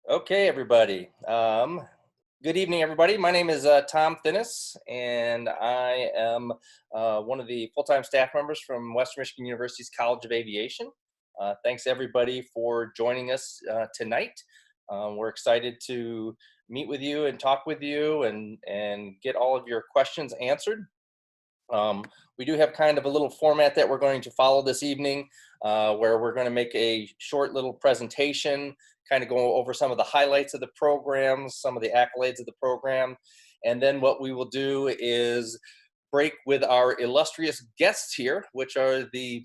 Okay, everybody. Good evening, everybody. My name is Tom Finnis, and I am one of the full-time staff members from Western Michigan University's College of Aviation. Thanks, everybody, for joining us tonight. We're excited to meet with you and talk with you and get all of your questions answered. Um, we do have kind of a little format that we're going to follow this evening, where we're going to make a short little presentation, kind of go over some of the highlights of the program, some of the accolades of the program, and then what we will do is break with our illustrious guests here, which are the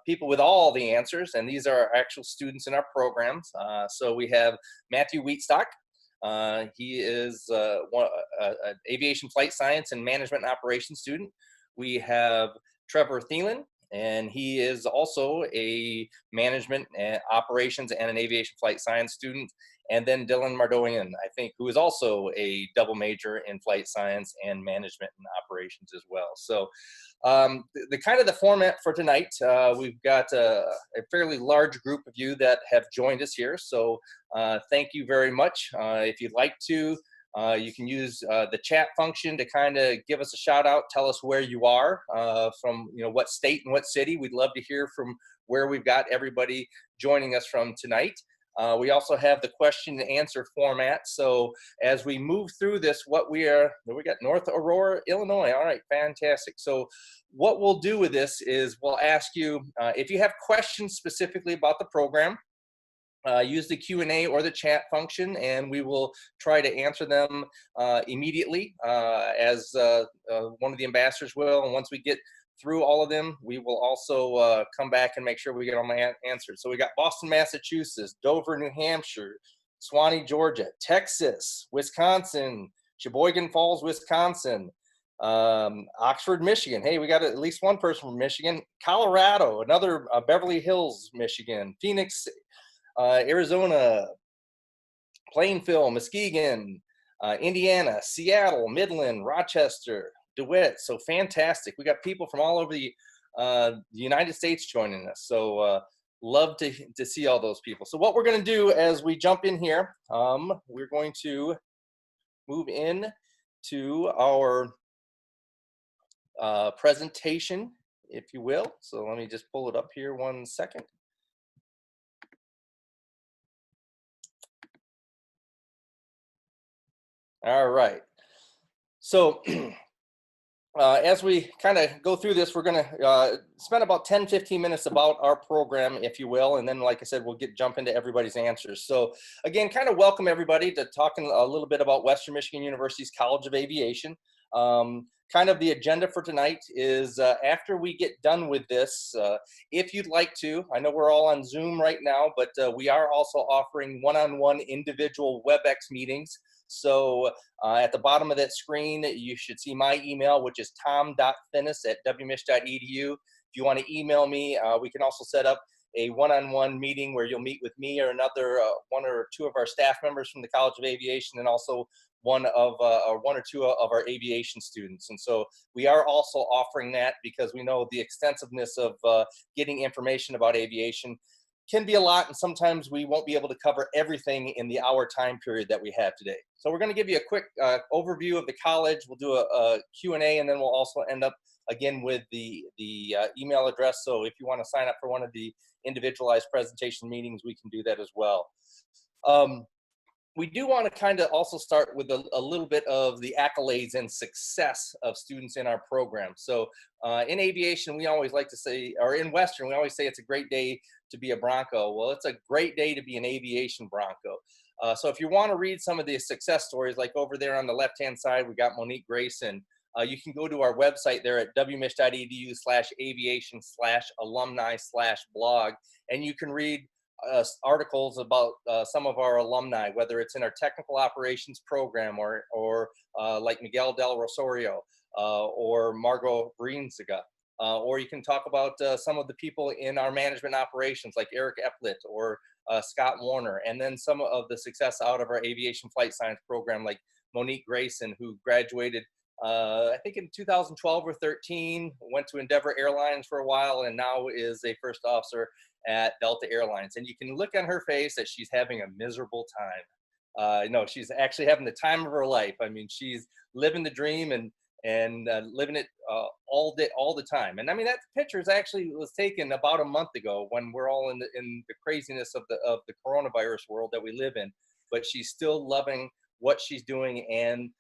people with all the answers, and these are our actual students in our programs. So we have Matthew Wheatstock. He is an aviation flight science and management and operations student. We have Trevor Thielen, and he is also a management and operations and an aviation flight science student. And then Dylan Mardoian, I think, who is also a double major in flight science and management and operations as well. So the kind of the format for tonight, we've got a fairly large group of you that have joined us here. So thank you very much. If you'd like to, you can use the chat function to kind of give us a shout out, tell us where you are from, what state and what city. We'd love to hear from where we've got everybody joining us from tonight. We also have the question and answer format. So as we move through this, we got North Aurora, Illinois. All right, fantastic. So what we'll do with this is we'll ask you if you have questions specifically about the program. Use the Q&A or the chat function, and we will try to answer them immediately, as one of the ambassadors will. And once we get through all of them, we will also come back and make sure we get all my answers. So we got Boston, Massachusetts, Dover, New Hampshire, Suwanee, Georgia, Texas, Wisconsin, Sheboygan Falls, Wisconsin, Oxford, Michigan. Hey, we got at least one person from Michigan. Colorado, another Beverly Hills, Michigan, Phoenix, Arizona, Plainfield, Muskegon, Indiana, Seattle, Midland, Rochester, DeWitt. So fantastic. We got people from all over the United States joining us. So love to see all those people. So what we're going to do as we jump in here, we're going to move in to our presentation, if you will. So let me just pull it up here 1 second. All right. So as we kind of go through this, we're going to spend about 10-15 minutes about our program, if you will. And then, like I said, we'll jump into everybody's answers. So again, kind of welcome everybody to talking a little bit about Western Michigan University's College of Aviation. Kind of the agenda for tonight is after we get done with this, if you'd like to, I know we're all on Zoom right now, but we are also offering one-on-one individual Webex meetings. So at the bottom of that screen, you should see my email, which is tom.finnis@wmich.edu. If you want to email me, we can also set up a one-on-one meeting where you'll meet with me or another one or two of our staff members from the College of Aviation, and also one or two of our aviation students. And so we are also offering that because we know the extensiveness of getting information about aviation can be a lot, and sometimes we won't be able to cover everything in the hour time period that we have today. So we're going to give you a quick overview of the college. We'll do a Q&A, and then we'll also end up again with the email address. So if you want to sign up for one of the individualized presentation meetings, we can do that as well. We do want to kind of also start with a little bit of the accolades and success of students in our program. So in aviation, we always like to say, or in Western, we always say it's a great day to be a Bronco. Well, it's a great day to be an aviation Bronco. So if you want to read some of the success stories, like over there on the left-hand side, we got Monique Grayson. You can go to our website there at wmich.edu/aviation/alumni/blog, and you can read articles about some of our alumni, whether it's in our technical operations program or like Miguel Del Rosario or Margot Breenziga. Or you can talk about some of the people in our management operations like Eric Epplett or Scott Warner, and then some of the success out of our aviation flight science program like Monique Grayson, who graduated I think in 2012 or 13, went to Endeavor Airlines for a while, and now is a first officer at Delta Airlines. And you can look on her face that she's having a miserable time. No, she's actually having the time of her life. I mean, she's living the dream and living it all day, all the time. And I mean, that picture is actually was taken about a month ago when we're all in the craziness of the coronavirus world that we live in. But she's still loving what she's doing and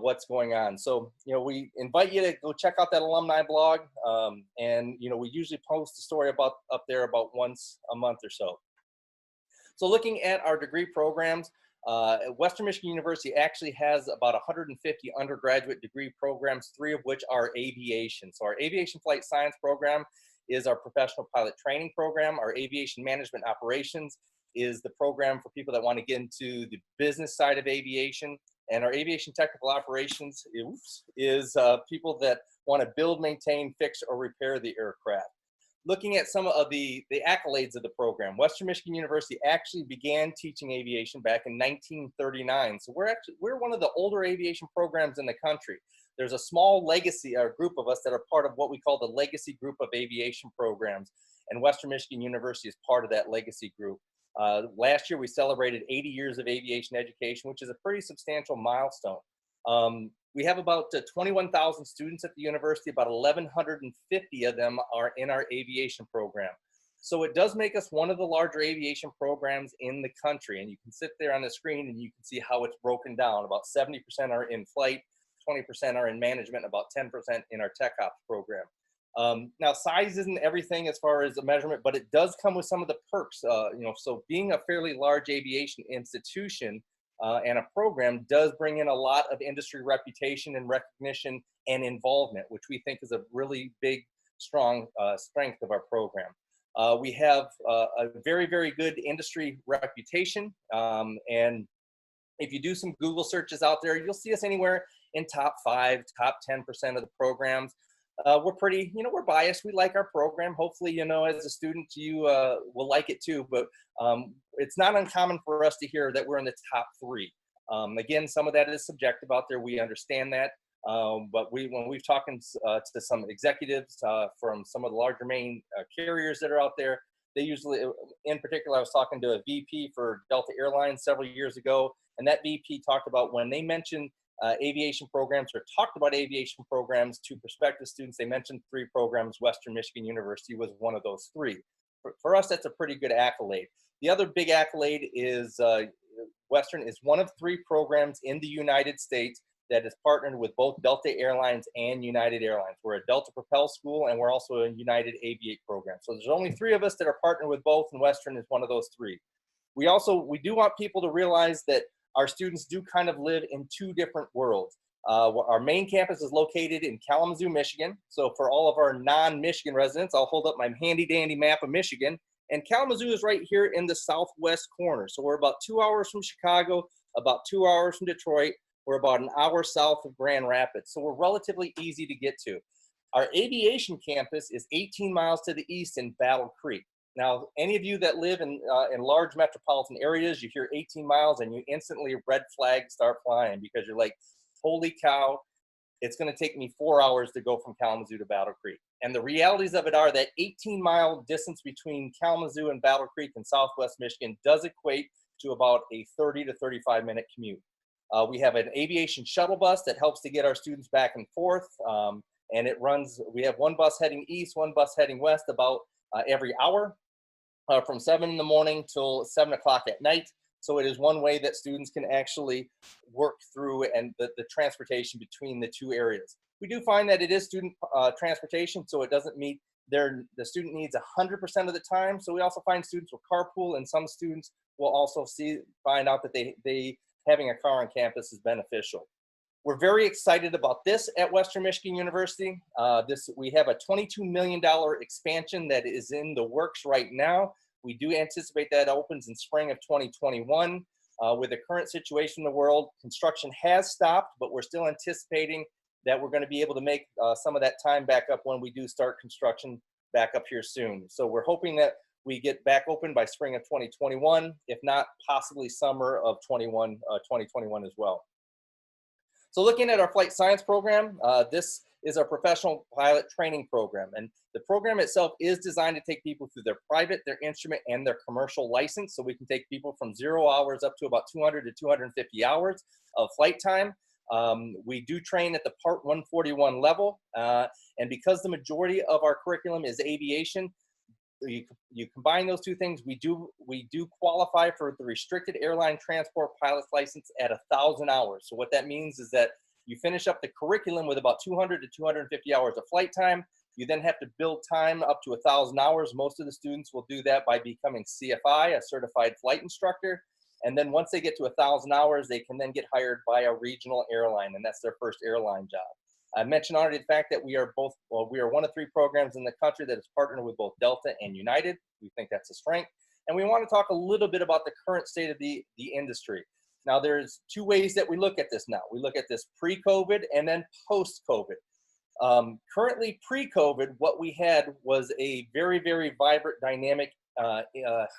what's going on. So, you know, we invite you to go check out that alumni blog. And, you know, we usually post a story up there about once a month or so. So looking at our degree programs, Western Michigan University actually has about 150 undergraduate degree programs, 3 of which are aviation. So our aviation flight science program is our professional pilot training program. Our aviation management operations is the program for people that want to get into the business side of aviation. And our aviation technical operations is people that want to build, maintain, fix, or repair the aircraft. Looking at some of the accolades of the program, Western Michigan University actually began teaching aviation back in 1939. So we're one of the older aviation programs in the country. There's a small legacy group of us that are part of what we call the legacy group of aviation programs, and Western Michigan University is part of that legacy group. Last year we celebrated 80 years of aviation education, which is a pretty substantial milestone. We have about 21,000 students at the university. About 1,150 of them are in our aviation program. So it does make us one of the larger aviation programs in the country. And you can sit there on the screen and you can see how it's broken down. About 70% are in flight, 20% are in management, about 10% in our tech ops program. Now, size isn't everything as far as the measurement, but it does come with some of the perks. You know, so being a fairly large aviation institution, and a program does bring in a lot of industry reputation and recognition and involvement, which we think is a really big, strong strength of our program. We have a very, very good industry reputation. And if you do some Google searches out there, you'll see us anywhere in top 5, top 10% of the programs. We're pretty, you know, we're biased. We like our program. Hopefully, you know, as a student, you will like it too. But it's not uncommon for us to hear that we're in the top 3. Again, some of that is subjective out there. We understand that. But when we've talked to some executives from some of the larger main carriers that are out there, they usually, in particular, I was talking to a VP for Delta Airlines several years ago, and that VP talked about when they mentioned aviation programs or talked about aviation programs to prospective students, they mentioned 3 programs. Western Michigan University was one of those 3. For us, that's a pretty good accolade. The other big accolade is Western is one of 3 programs in the United States that is partnered with both Delta Airlines and United Airlines. We're a Delta Propel school, and we're also a United Aviate program. So there's only 3 of us that are partnered with both, and Western is one of those 3. We do want people to realize that our students do kind of live in 2 different worlds. Our main campus is located in Kalamazoo, Michigan. So for all of our non-Michigan residents, I'll hold up my handy dandy map of Michigan. And Kalamazoo is right here in the southwest corner. So we're about 2 hours from Chicago, about 2 hours from Detroit. We're about an hour south of Grand Rapids. So we're relatively easy to get to. Our aviation campus is 18 miles to the east in Battle Creek. Now, any of you that live in large metropolitan areas, you hear 18 miles and you instantly red flags start flying because you're like, holy cow, it's going to take me 4 hours to go from Kalamazoo to Battle Creek. And the realities of it are that 18-mile distance between Kalamazoo and Battle Creek in southwest Michigan does equate to about a 30 to 35-minute commute. We have an aviation shuttle bus that helps to get our students back and forth. And it runs, we have 1 bus heading east, 1 bus heading west about every hour from 7 in the morning till 7 o'clock at night. So it is one way that students can actually work through and the transportation between the 2 areas. We do find that it is student transportation, so it doesn't meet the student needs 100% of the time. So we also find students will carpool, and some students will also find out that they having a car on campus is beneficial. We're very excited about this at Western Michigan University. We have a $22 million expansion that is in the works right now. We do anticipate that opens in spring of 2021. With the current situation in the world, construction has stopped, but we're still anticipating that we're going to be able to make some of that time back up when we do start construction back up here soon. So we're hoping that we get back open by spring of 2021, if not possibly summer of 2021 as well. So looking at our flight science program, this is our professional pilot training program. And the program itself is designed to take people through their private, their instrument, and their commercial license. So we can take people from 0 hours up to about 200 to 250 hours of flight time. We do train at the Part 141 level. And because the majority of our curriculum is aviation, you combine those two things, we do qualify for the restricted airline transport pilot's license at 1,000 hours. So what that means is that you finish up the curriculum with about 200 to 250 hours of flight time. You then have to build time up to 1,000 hours. Most of the students will do that by becoming CFI, a certified flight instructor. And then once they get to 1,000 hours, they can then get hired by a regional airline, and that's their first airline job. I mentioned already the fact that we are one of 3 programs in the country that is partnered with both Delta and United. We think that's a strength. And we want to talk a little bit about the current state of the industry. Now, there's 2 ways that we look at this now. We look at this pre-COVID and then post-COVID. Currently, pre-COVID, what we had was a very, very vibrant, dynamic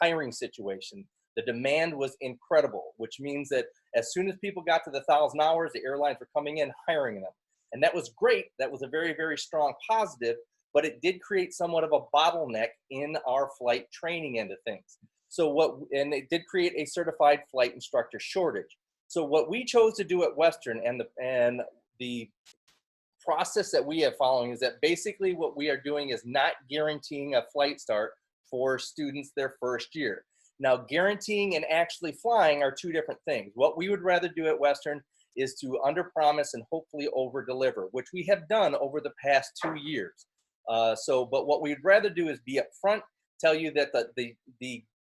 hiring situation. The demand was incredible, which means that as soon as people got to the 1,000 hours, the airlines were coming in, hiring them. And that was great. That was a very, very strong positive, but it did create somewhat of a bottleneck in our flight training end of things. And it did create a certified flight instructor shortage. So what we chose to do at Western and the process that we have following is that basically what we are doing is not guaranteeing a flight start for students their first year. Now, guaranteeing and actually flying are 2 different things. What we would rather do at Western is to underpromise and hopefully over-deliver, which we have done over the past 2 years. But what we'd rather do is be upfront, tell you that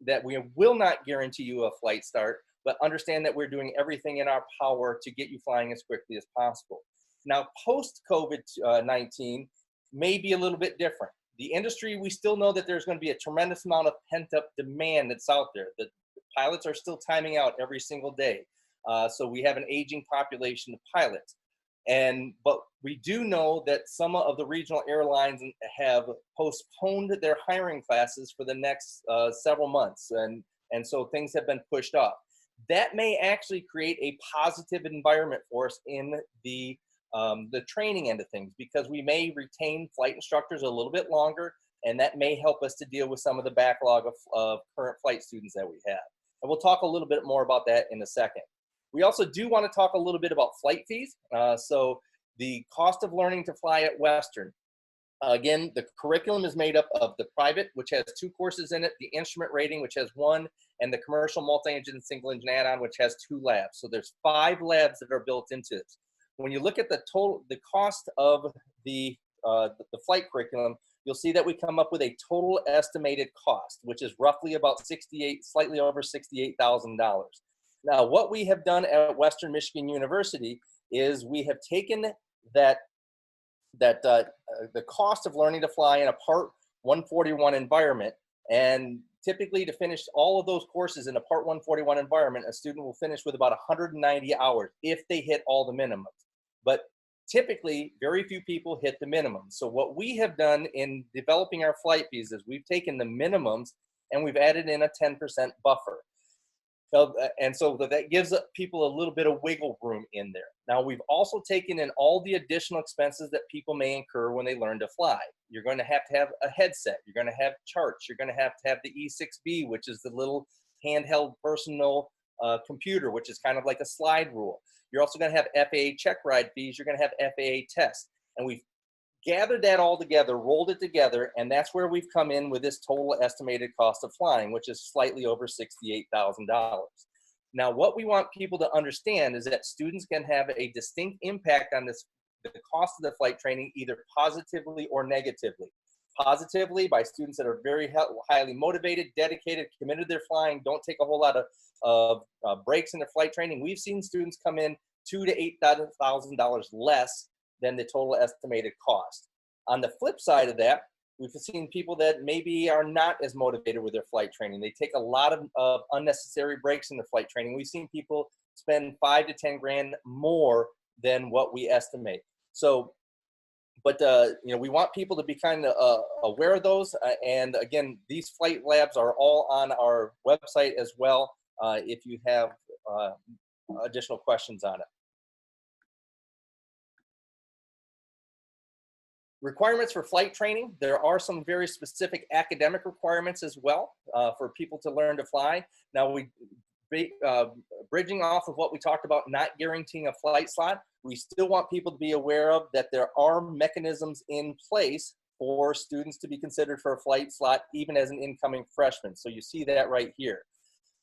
that we will not guarantee you a flight start, but understand that we're doing everything in our power to get you flying as quickly as possible. Now, post-COVID-19 may be a little bit different. The industry, we still know that there's going to be a tremendous amount of pent-up demand that's out there. The pilots are still timing out every single day. So we have an aging population of pilots. But we do know that some of the regional airlines have postponed their hiring classes for the next several months. And so things have been pushed off. That may actually create a positive environment for us in the training end of things, because we may retain flight instructors a little bit longer, and that may help us to deal with some of the backlog of current flight students that we have. And we'll talk a little bit more about that in a second. We also do want to talk a little bit about flight fees. So the cost of learning to fly at Western. Again, the curriculum is made up of the private, which has 2 courses in it, the instrument rating, which has 1, and the commercial multi-engine single engine add-on, which has 2 labs. So there's 5 labs that are built into this. When you look at the cost of the flight curriculum, you'll see that we come up with a total estimated cost, which is roughly about slightly over $68,000. Now, what we have done at Western Michigan University is we have taken the cost of learning to fly in a Part 141 environment, and typically to finish all of those courses in a Part 141 environment, a student will finish with about 190 hours if they hit all the minimums. But typically, very few people hit the minimum. So what we have done in developing our flight fees is we've taken the minimums and we've added in a 10% buffer. And so that gives people a little bit of wiggle room in there. Now, we've also taken in all the additional expenses that people may incur when they learn to fly. You're going to have a headset. You're going to have charts. You're going to have the E6B, which is the little handheld personal computer, which is kind of like a slide rule. You're also going to have FAA check ride fees. You're going to have FAA tests. And we've gathered that all together, rolled it together, and that's where we've come in with this total estimated cost of flying, which is slightly over $68,000. Now, what we want people to understand is that students can have a distinct impact on the cost of the flight training, either positively or negatively. Positively by students that are very highly motivated, dedicated, committed to their flying, don't take a whole lot of breaks in their flight training. We've seen students come in $2,000 to $8,000 less than the total estimated cost. On the flip side of that, we've seen people that maybe are not as motivated with their flight training. They take a lot of unnecessary breaks in their flight training. We've seen people spend $5,000 to $10,000 more than what we estimate. So, but we want people to be kind of aware of those. And again, these flight labs are all on our website as well, if you have additional questions on it. Requirements for flight training. There are some very specific academic requirements as well for people to learn to fly. Now, bridging off of what we talked about, not guaranteeing a flight slot, we still want people to be aware of that there are mechanisms in place for students to be considered for a flight slot, even as an incoming freshman. So you see that right here.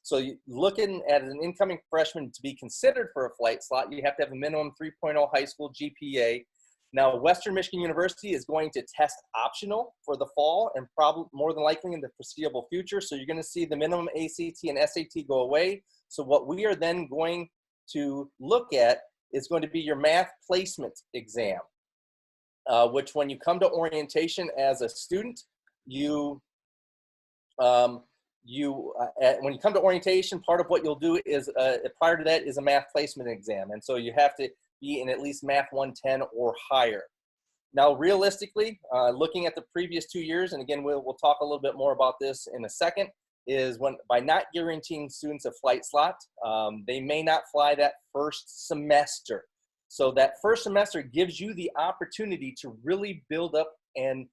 So looking at an incoming freshman to be considered for a flight slot, you have to have a minimum 3.0 high school GPA. Now, Western Michigan University is going to test optional for the fall and probably more than likely in the foreseeable future. So you're going to see the minimum ACT and SAT go away. So what we are then going to look at is going to be your math placement exam, which when you come to orientation as a student, when you come to orientation, part of what you'll do is, prior to that, is a math placement exam. And so you have to be in at least Math 110 or higher. Now, realistically, looking at the previous 2 years, and again, we'll talk a little bit more about this in a second, is by not guaranteeing students a flight slot, they may not fly that first semester. So that first semester gives you the opportunity to really build up and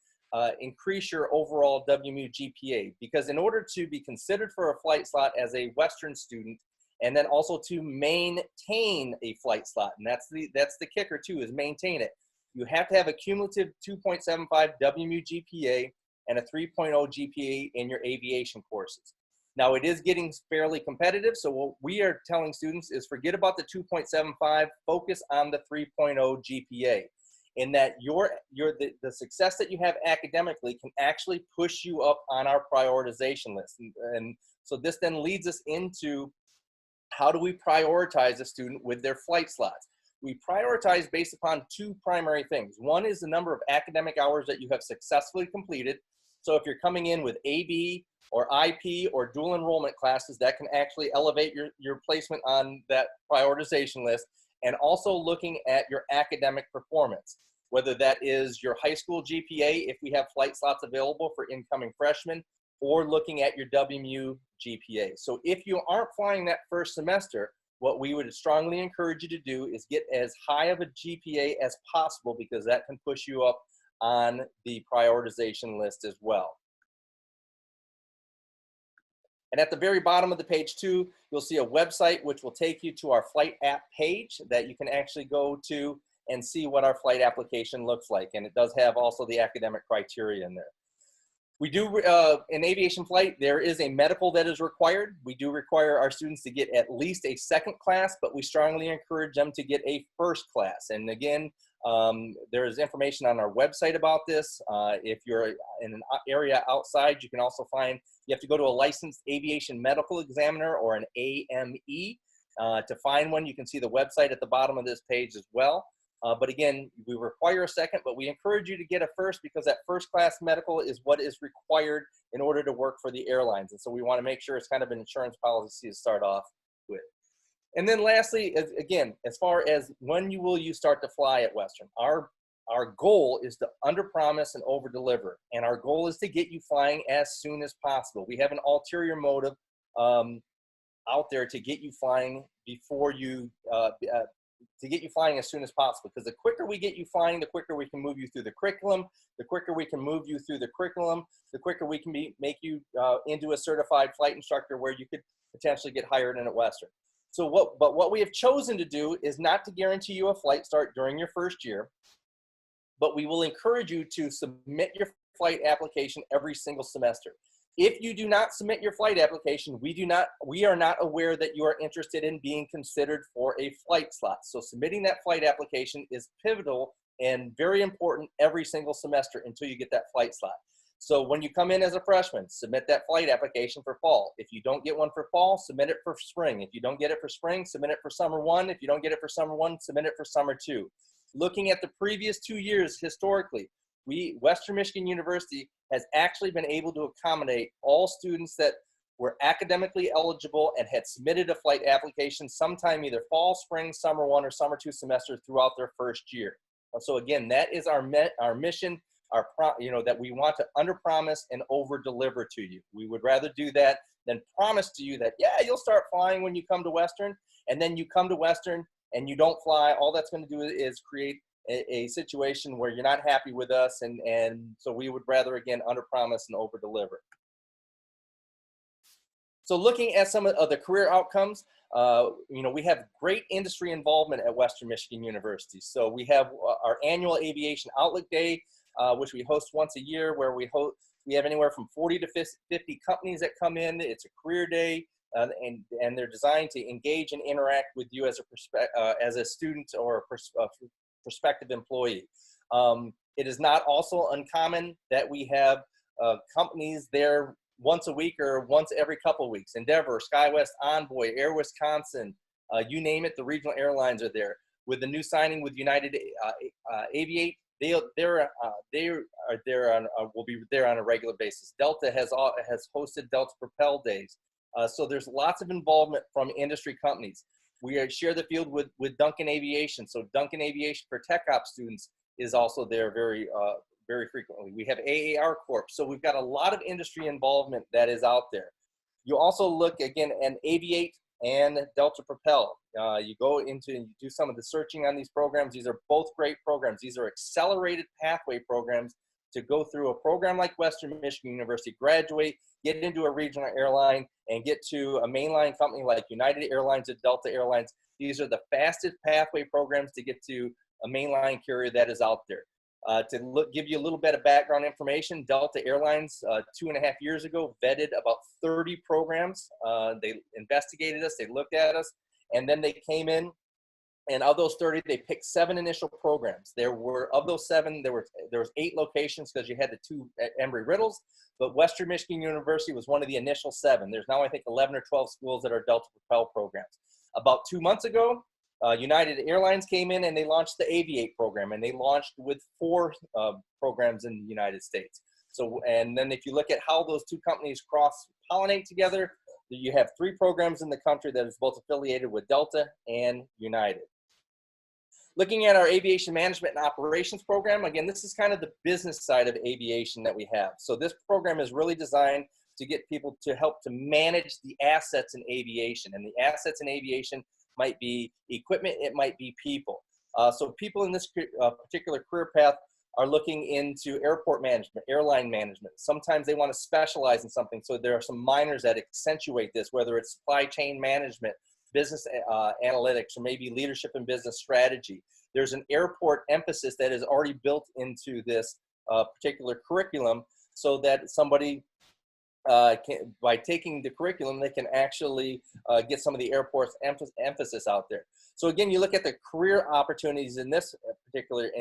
increase your overall WMU GPA, because in order to be considered for a flight slot as a Western student, and then also to maintain a flight slot, and that's the kicker too, is maintain it. You have to have a cumulative 2.75 WMU GPA and a 3.0 GPA in your aviation courses. Now, it is getting fairly competitive, so what we are telling students is forget about the 2.75, focus on the 3.0 GPA. In that the success that you have academically can actually push you up on our prioritization list. And so this then leads us into how do we prioritize a student with their flight slots? We prioritize based upon two primary things. One is the number of academic hours that you have successfully completed. So if you're coming in with AB or IP or dual enrollment classes, that can actually elevate your placement on that prioritization list. And also looking at your academic performance, whether that is your high school GPA, if we have flight slots available for incoming freshmen, or looking at your WMU GPA. So if you aren't flying that first semester, what we would strongly encourage you to do is get as high of a GPA as possible, because that can push you up on the prioritization list as well. And at the very bottom of the page too, you'll see a website which will take you to our flight app page that you can actually go to and see what our flight application looks like. And it does have also the academic criteria in there. We do, in aviation flight, there is a medical that is required. We do require our students to get at least a second class, but we strongly encourage them to get a first class. And again, there is information on our website about this. If you're in an area outside, you can also find, you have to go to a licensed aviation medical examiner or an AME to find one. You can see the website at the bottom of this page as well. But again, we require a second, but we encourage you to get a first, because that first class medical is what is required in order to work for the airlines. And so we want to make sure it's kind of an insurance policy to start off with. And then lastly, again, as far as when will you start to fly at Western, our goal is to underpromise and overdeliver. And our goal is to get you flying as soon as possible. We have an ulterior motive out there to get you flying before you, to get you flying as soon as possible, because the quicker we get you flying, the quicker we can move you through the curriculum, the quicker we can move you through the curriculum, the quicker we can make you into a certified flight instructor where you could potentially get hired in at Western. So what we have chosen to do is not to guarantee you a flight start during your first year, but we will encourage you to submit your flight application every single semester. If you do not submit your flight application, we are not aware that you are interested in being considered for a flight slot. So submitting that flight application is pivotal and very important every single semester until you get that flight slot. So when you come in as a freshman, submit that flight application for fall. If you don't get one for fall, submit it for spring. If you don't get it for spring, submit it for summer 1. If you don't get it for summer 1, submit it for summer 2. Looking at the previous 2 years historically, Western Michigan University has actually been able to accommodate all students that were academically eligible and had submitted a flight application sometime either fall, spring, summer 1, or summer 2 semester throughout their first year. So again, that is our mission, that we want to underpromise and overdeliver to you. We would rather do that than promise to you that, yeah, you'll start flying when you come to Western, and then you come to Western and you don't fly. All that's going to do is create a situation where you're not happy with us, and so we would rather, again, under promise and over deliver. So looking at some of the career outcomes, we have great industry involvement at Western Michigan University. So we have our annual Aviation Outlet Day, which we host once a year, where we have anywhere from 40 to 50 companies that come in. It's a career day, and they're designed to engage and interact with you as a student or a prospective employee. It is not also uncommon that we have companies there once a week or once every couple of weeks. Endeavor, SkyWest, Envoy, Air Wisconsin, you name it, the regional airlines are there. With the new signing with United Aviate, will be there on a regular basis. Delta has hosted Delta Propel Days. So there's lots of involvement from industry companies. We share the field with Duncan Aviation. So Duncan Aviation for Tech Ops students is also there very frequently. We have AAR Corp. So we've got a lot of industry involvement that is out there. You also look again at Aviate and Delta Propel. You go into and you do some of the searching on these programs. These are both great programs. These are accelerated pathway programs to go through a program like Western Michigan University, graduate, get into a regional airline, and get to a mainline company like United Airlines or Delta Airlines. These are the fastest pathway programs to get to a mainline carrier that is out there. Give you a little bit of background information, Delta Airlines 2.5 years ago vetted about 30 programs. They investigated us, they looked at us, and then they came in, and of those 30, they picked 7 initial programs. Of those 7, there was 8 locations because you had the 2 at Embry-Riddles, but Western Michigan University was one of the initial 7. There's now, I think, 11 or 12 schools that are Delta Propel programs. About 2 months ago, United Airlines came in and they launched the Aviate program, and they launched with 4 programs in the United States. So, and then if you look at how those 2 companies cross-pollinate together, you have 3 programs in the country that is both affiliated with Delta and United. Looking at our aviation management and operations program, again, this is kind of the business side of aviation that we have. So this program is really designed to get people to help to manage the assets in aviation, and the assets in aviation might be equipment, it might be people. So people in this particular career path are looking into airport management, airline management. Sometimes they want to specialize in something, so there are some minors that accentuate this, whether it's supply chain management, business analytics, or maybe leadership and business strategy. There's an airport emphasis that is already built into this particular curriculum, so that somebody by taking the curriculum, they can actually get some of the airport's emphasis out there. So again, you look at the career opportunities in this particular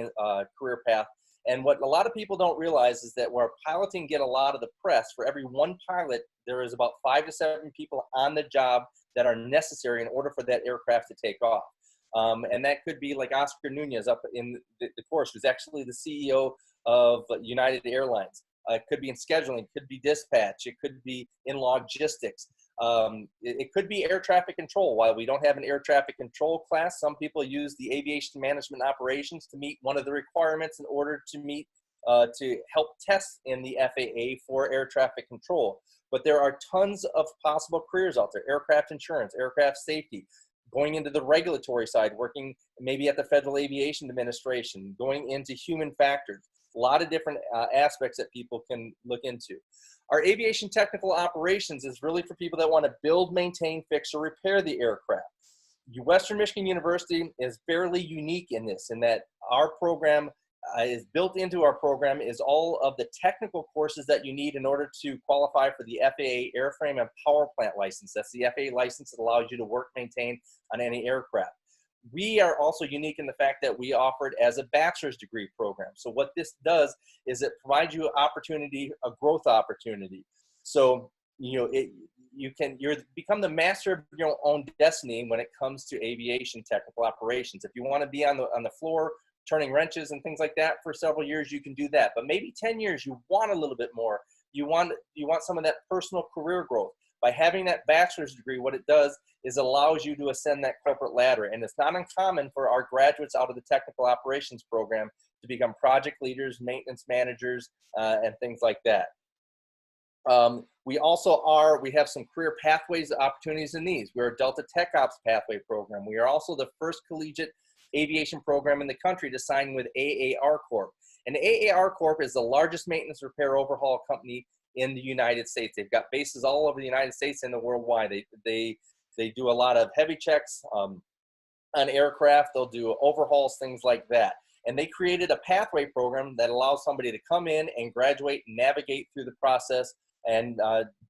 career path, and what a lot of people don't realize is that where piloting get a lot of the press, for every 1 pilot, there is about 5 to 7 people on the job that are necessary in order for that aircraft to take off. And that could be like Oscar Nunez up in the course, who's actually the CEO of United Airlines. It could be in scheduling, it could be dispatch, it could be in logistics. It could be air traffic control. While we don't have an air traffic control class, some people use the aviation management operations to meet one of the requirements in order to help test in the FAA for air traffic control. But there are tons of possible careers out there: aircraft insurance, aircraft safety, going into the regulatory side, working maybe at the Federal Aviation Administration, going into human factors. A lot of different aspects that people can look into. Our aviation technical operations is really for people that want to build, maintain, fix, or repair the aircraft. Western Michigan University is fairly unique in this, in that our program is built into our program is all of the technical courses that you need in order to qualify for the FAA airframe and power plant license. That's the FAA license that allows you to work, maintain on any aircraft. We are also unique in the fact that we offer it as a bachelor's degree program. So what this does is it provides you an opportunity, a growth opportunity. So, you become the master of your own destiny when it comes to aviation technical operations. If you want to be on the floor turning wrenches and things like that for several years, you can do that. But maybe 10 years, you want a little bit more. You want some of that personal career growth. By having that bachelor's degree, what it does is it allows you to ascend that corporate ladder. And it's not uncommon for our graduates out of the technical operations program to become project leaders, maintenance managers, and things like that. We have some career pathways opportunities in these. We're a Delta Tech Ops pathway program. We are also the first collegiate aviation program in the country to sign with AAR Corp. And AAR Corp is the largest maintenance repair overhaul company in the United States. They've got bases all over the United States and the worldwide. They do a lot of heavy checks on aircraft. They'll do overhauls, things like that. And they created a pathway program that allows somebody to come in and graduate and navigate through the process and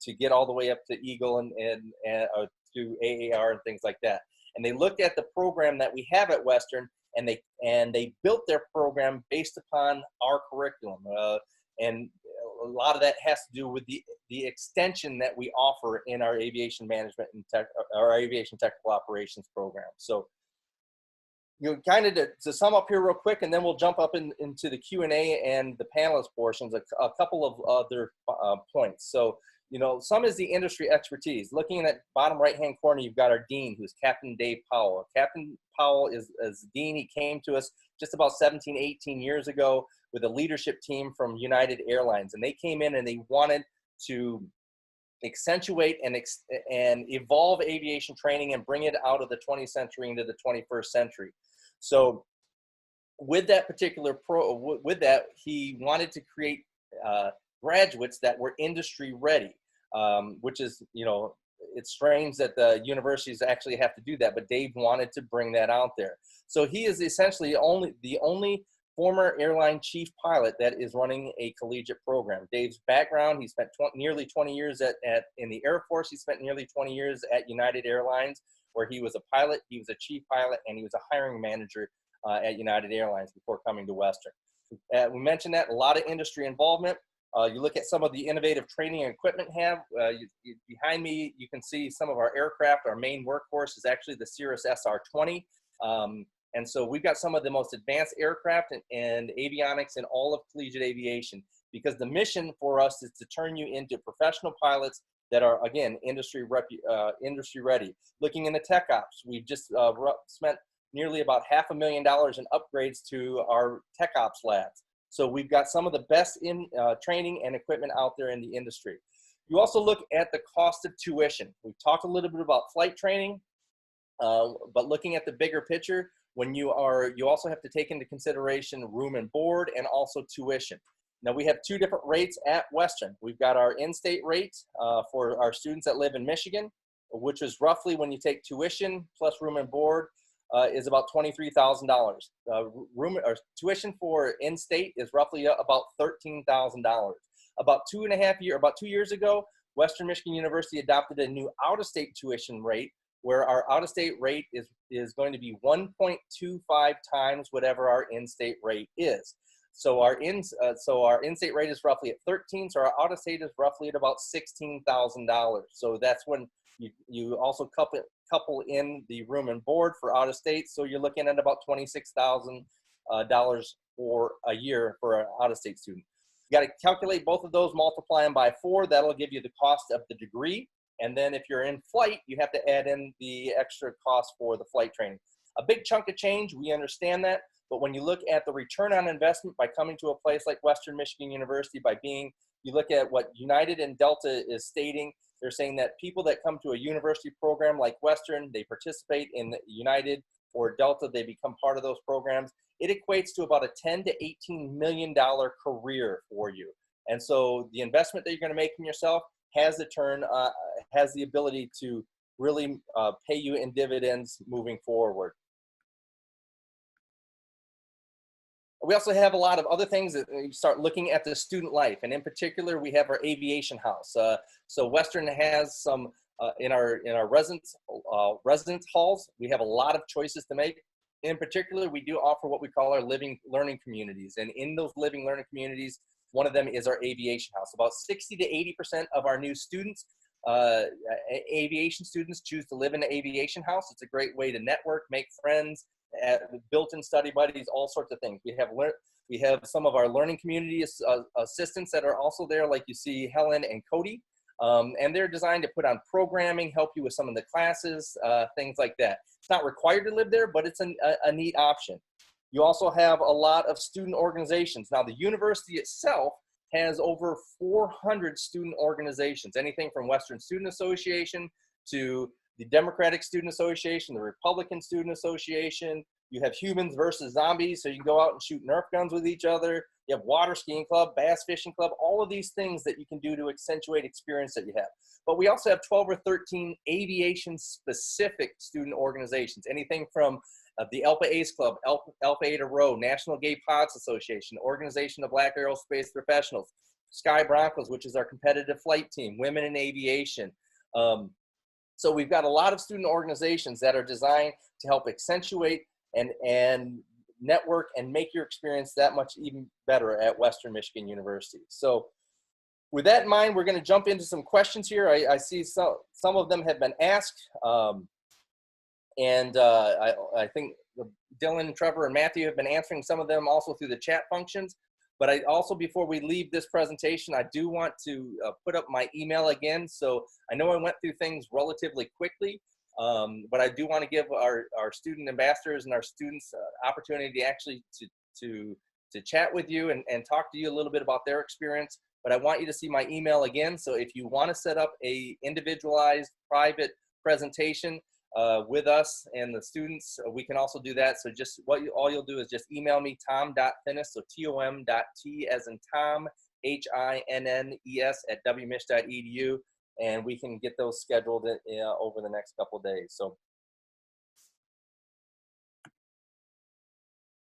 to get all the way up to Eagle and to AAR and things like that. And they looked at the program that we have at Western, and they built their program based upon our curriculum. And a lot of that has to do with the extension that we offer in our aviation management and our aviation technical operations program. So, you know, kind of to sum up here real quick, and then we'll jump up into the Q&A and the panelist portions, a couple of other points. So, you know, some is the industry expertise. Looking at bottom right-hand corner, you've got our dean, who's Captain Dave Powell. Captain Powell is dean. He came to us just about 17, 18 years ago with a leadership team from United Airlines. And they came in and they wanted to accentuate and evolve aviation training and bring it out of the 20th century into the 21st century. So with that particular he wanted to create graduates that were industry ready, which is, you know, it's strange that the universities actually have to do that, but Dave wanted to bring that out there. So he is essentially the only former airline chief pilot that is running a collegiate program. Dave's background, he spent nearly 20 years in the Air Force. He spent nearly 20 years at United Airlines, where he was a pilot, he was a chief pilot, and he was a hiring manager at United Airlines before coming to Western. We mentioned that, a lot of industry involvement. You look at some of the innovative training and equipment behind me, you can see some of our aircraft. Our main workhorse is actually the Cirrus SR-20. And so we've got some of the most advanced aircraft and avionics in all of collegiate aviation, because the mission for us is to turn you into professional pilots that are, again, industry ready. Looking in the tech ops, we've just spent nearly about $500,000 in upgrades to our tech ops labs. So we've got some of the best in training and equipment out there in the industry. You also look at the cost of tuition. We've talked a little bit about flight training, but looking at the bigger picture, you also have to take into consideration room and board and also tuition. Now we have two different rates at Western. We've got our in-state rate for our students that live in Michigan, which is roughly, when you take tuition plus room and board, is about $23,000. Tuition for in-state is roughly about $13,000. About 2 years ago, Western Michigan University adopted a new out-of-state tuition rate, where our out-of-state rate is going to be 1.25 times whatever our in-state rate is. So our in-state rate is roughly at 13, so our out-of-state is roughly at about $16,000. So that's when you also couple in the room and board for out-of-state, so you're looking at about $26,000 for a year for an out-of-state student. You got to calculate both of those, multiply them by 4. That'll give you the cost of the degree. And then if you're in flight, you have to add in the extra cost for the flight training. A big chunk of change, we understand that. But when you look at the return on investment by coming to a place like Western Michigan University, you look at what United and Delta is stating, they're saying that people that come to a university program like Western, they participate in United or Delta, they become part of those programs. It equates to about a $10 to $18 million career for you. And so the investment that you're going to make in yourself has the ability to really pay you in dividends moving forward. We also have a lot of other things that you start looking at the student life, and in particular, we have our Aviation House. So Western has some in our residence halls. We have a lot of choices to make. In particular, we do offer what we call our living learning communities, and in those living learning communities, one of them is our Aviation House. About 60 to 80% of our new students, aviation students, choose to live in the Aviation House. It's a great way to network, make friends, built-in study buddies, all sorts of things. We have some of our learning community assistants that are also there, like you see Helen and Cody, and they're designed to put on programming, help you with some of the classes, things like that. It's not required to live there, but it's a neat option. You also have a lot of student organizations. Now, the university itself has over 400 student organizations, anything from Western Student Association to the Democratic Student Association, the Republican Student Association, You have humans versus zombies, so you can go out and shoot Nerf guns with each other. You have water skiing club, bass fishing club, all of these things that you can do to accentuate experience that you have. But we also have 12 or 13 aviation-specific student organizations, anything from the Alpha Ace Club, Alpha Eta Rho, National Gay Pods Association, Organization of Black Aerospace Professionals, Sky Broncos, which is our competitive flight team, Women in Aviation. So we've got a lot of student organizations that are designed to help accentuate and network and make your experience that much even better at Western Michigan University. So with that in mind, we're going to jump into some questions here. I see some of them have been asked. I think Dylan, Trevor, and Matthew have been answering some of them also through the chat functions. But I also, before we leave this presentation, I do want to put up my email again. So I know I went through things relatively quickly, but I do want to give our student ambassadors and our students opportunity actually to chat with you and talk to you a little bit about their experience. But I want you to see my email again. So if you want to set up a individualized private presentation with us and the students, we can also do that. So just all you'll do is just email me, tom.finnes, so tom.t as in Tom, HINNES at wmich.edu, and we can get those scheduled over the next couple of days.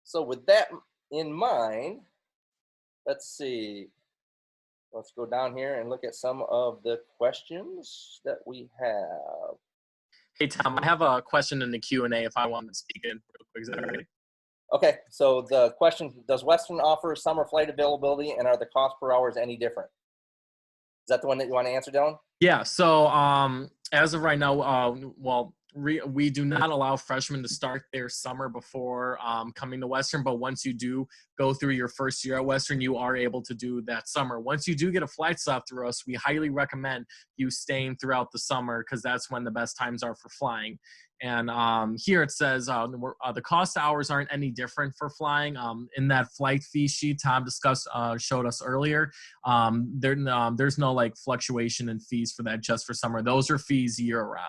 So with that in mind, let's see. Let's go down here and look at some of the questions that we have. Hey, Tom, I have a question in the Q&A if I want to speak in real quick. Is that all right? Okay, so the question, does Westin offer summer flight availability and are the cost per hours any different? Is that the one that you want to answer, Dylan? Yeah, so as of right now, we do not allow freshmen to start their summer before coming to Western, but once you do go through your first year at Western, you are able to do that summer. Once you do get a flight stop through us, we highly recommend you staying throughout the summer because that's when the best times are for flying. And here it says the cost hours aren't any different for flying. In that flight fee sheet Tom showed us earlier, there's no like fluctuation in fees for that just for summer. Those are fees year round.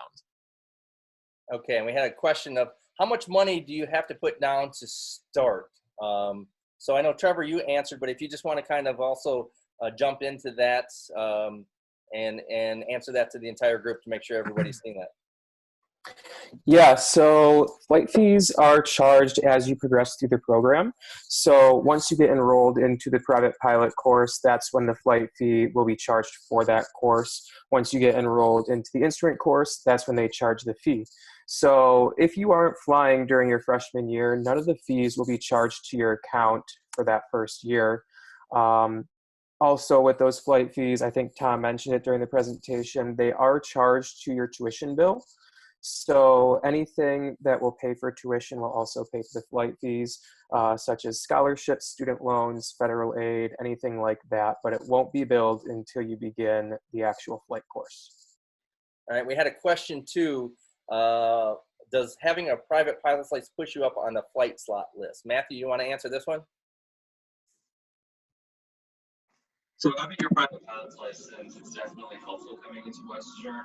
Okay, and we had a question of how much money do you have to put down to start? So I know, Trevor, you answered, but if you just want to kind of also jump into that and answer that to the entire group to make sure everybody's seeing that. Yeah, so flight fees are charged as you progress through the program. So once you get enrolled into the private pilot course, that's when the flight fee will be charged for that course. Once you get enrolled into the instrument course, that's when they charge the fee. So if you aren't flying during your freshman year, none of the fees will be charged to your account for that first year. Also, with those flight fees, I think Tom mentioned it during the presentation, they are charged to your tuition bill. So anything that will pay for tuition will also pay for the flight fees, such as scholarships, student loans, federal aid, anything like that, but it won't be billed until you begin the actual flight course. All right, we had a question too. Does having a private pilot's license push you up on the flight slot list? Matthew, you want to answer this one? So having your private pilot's license is definitely helpful coming into Western,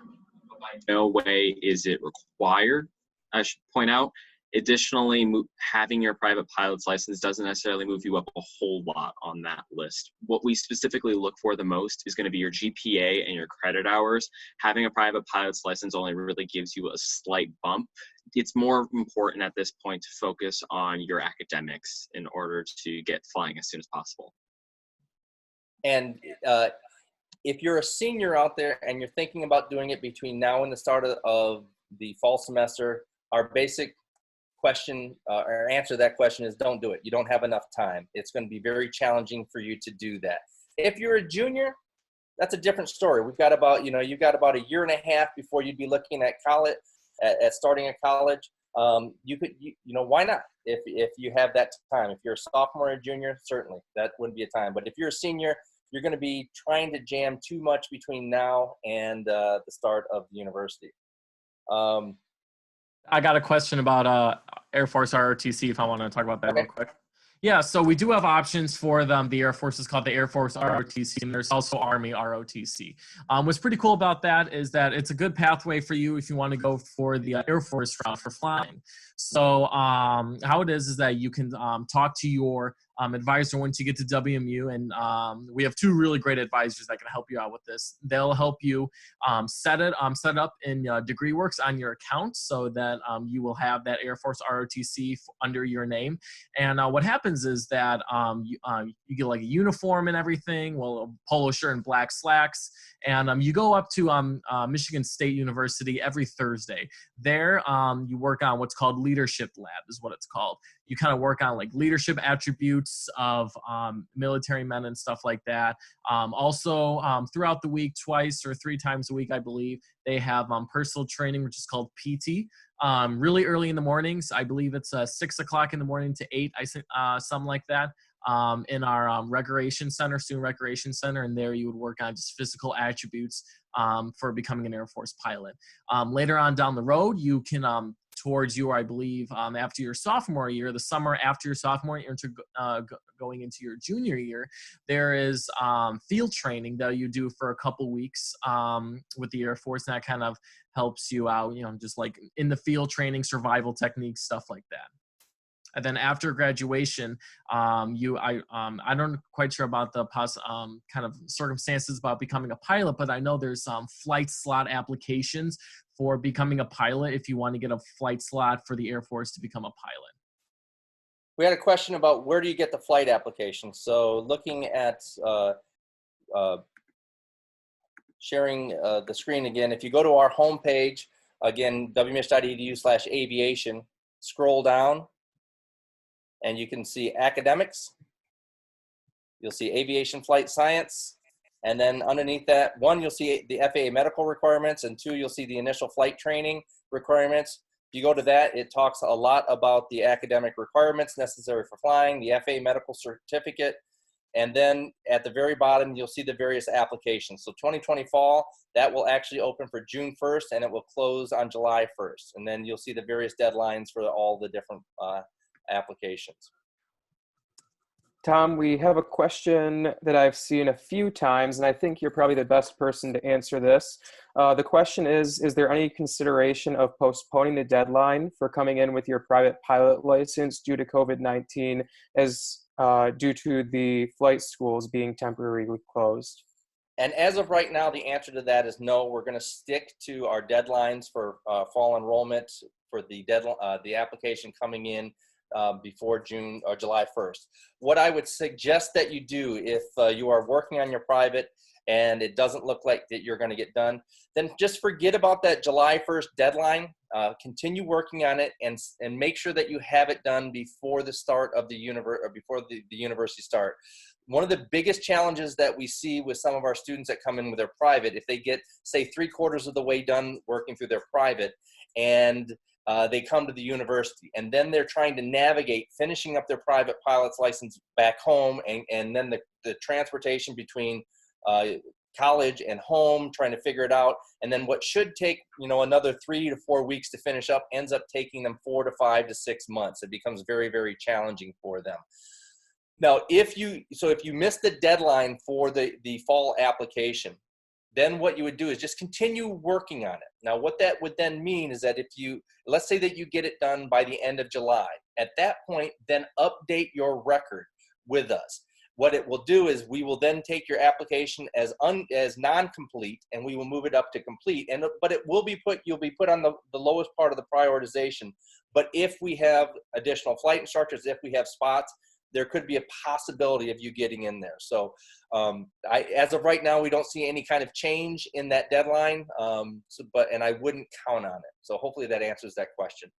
but by no way is it required, I should point out. Additionally, having your private pilot's license doesn't necessarily move you up a whole lot on that list. What we specifically look for the most is going to be your GPA and your credit hours. Having a private pilot's license only really gives you a slight bump. It's more important at this point to focus on your academics in order to get flying as soon as possible. And if you're a senior out there and you're thinking about doing it between now and the start of the fall semester, our basic question or answer to that question is don't do it. You don't have enough time. It's going to be very challenging for you to do that. If you're a junior, that's a different story. We've got about, you've got about a year and a half before you'd be looking at college, at starting a college. Why not? If you have that time, if you're a sophomore or junior, certainly that wouldn't be a time. But if you're a senior, you're going to be trying to jam too much between now and the start of the university. I got a question about Air Force ROTC if I want to talk about that real quick. Yeah, so we do have options for them. The Air Force is called the Air Force ROTC, and there's also Army ROTC. What's pretty cool about that is that it's a good pathway for you if you want to go for the Air Force route for flying. So how it is that you can talk to your advisor once you get to WMU, and we have two really great advisors that can help you out with this. They'll help you set up in DegreeWorks on your account so that you will have that Air Force ROTC under your name. And what happens is that you get like a uniform and everything, well, a polo shirt and black slacks, and you go up to Michigan State University every Thursday. There, you work on what's called Leadership Lab, is what it's called. You kind of work on like leadership attributes of military men and stuff like that. Also, throughout the week, twice or three times a week, I believe, they have personal training, which is called PT. Really early in the mornings. I believe it's 6 o'clock in the morning to 8, something like that, in our recreation center, student recreation center. And there you would work on just physical attributes for becoming an Air Force pilot. Later on down the road, you can, towards your, I believe, after your sophomore year, the summer after your sophomore year, going into your junior year, there is field training that you do for a couple weeks with the Air Force, and that kind of helps you out, just like in the field training, survival techniques, stuff like that. And then after graduation, I'm not quite sure about the kind of circumstances about becoming a pilot, but I know there's flight slot applications for becoming a pilot if you want to get a flight slot for the Air Force to become a pilot. We had a question about where do you get the flight application. So looking at sharing the screen again, if you go to our homepage, again, wmich.edu/aviation, scroll down, and you can see academics. You'll see aviation flight science. And then underneath that, one, you'll see the FAA medical requirements, and two, you'll see the initial flight training requirements. If you go to that, it talks a lot about the academic requirements necessary for flying, the FAA medical certificate, and then at the very bottom, you'll see the various applications. So 2020 fall, that will actually open for June 1st, and it will close on July 1st. And then you'll see the various deadlines for all the different applications. Tom, we have a question that I've seen a few times, and I think you're probably the best person to answer this. The question is there any consideration of postponing the deadline for coming in with your private pilot license due to COVID-19 as due to the flight schools being temporarily closed? And as of right now, the answer to that is no. We're going to stick to our deadlines for fall enrollment for the application coming in before June or July 1st. What I would suggest that you do if you are working on your private and it doesn't look like that you're going to get done, then just forget about that July 1st deadline. Continue working on it and make sure that you have it done before the start of the university start. One of the biggest challenges that we see with some of our students that come in with their private, if they get, say, 3/4 of the way done working through their private, and they come to the university, and then they're trying to navigate finishing up their private pilot's license back home, and then the transportation between college and home, trying to figure it out, and then what should take another 3 to 4 weeks to finish up ends up taking them 4 to 5 to 6 months. It becomes very, very challenging for them. Now, if you miss the deadline for the fall application, then what you would do is just continue working on it. Now, what that would then mean is that let's say that you get it done by the end of July, at that point, then update your record with us. What it will do is we will then take your application as non-complete, and we will move it up to complete. But you'll be put on the lowest part of the prioritization. But if we have additional flight instructors, if we have spots, there could be a possibility of you getting in there. So as of right now, we don't see any kind of change in that deadline, and I wouldn't count on it. So hopefully that answers that question.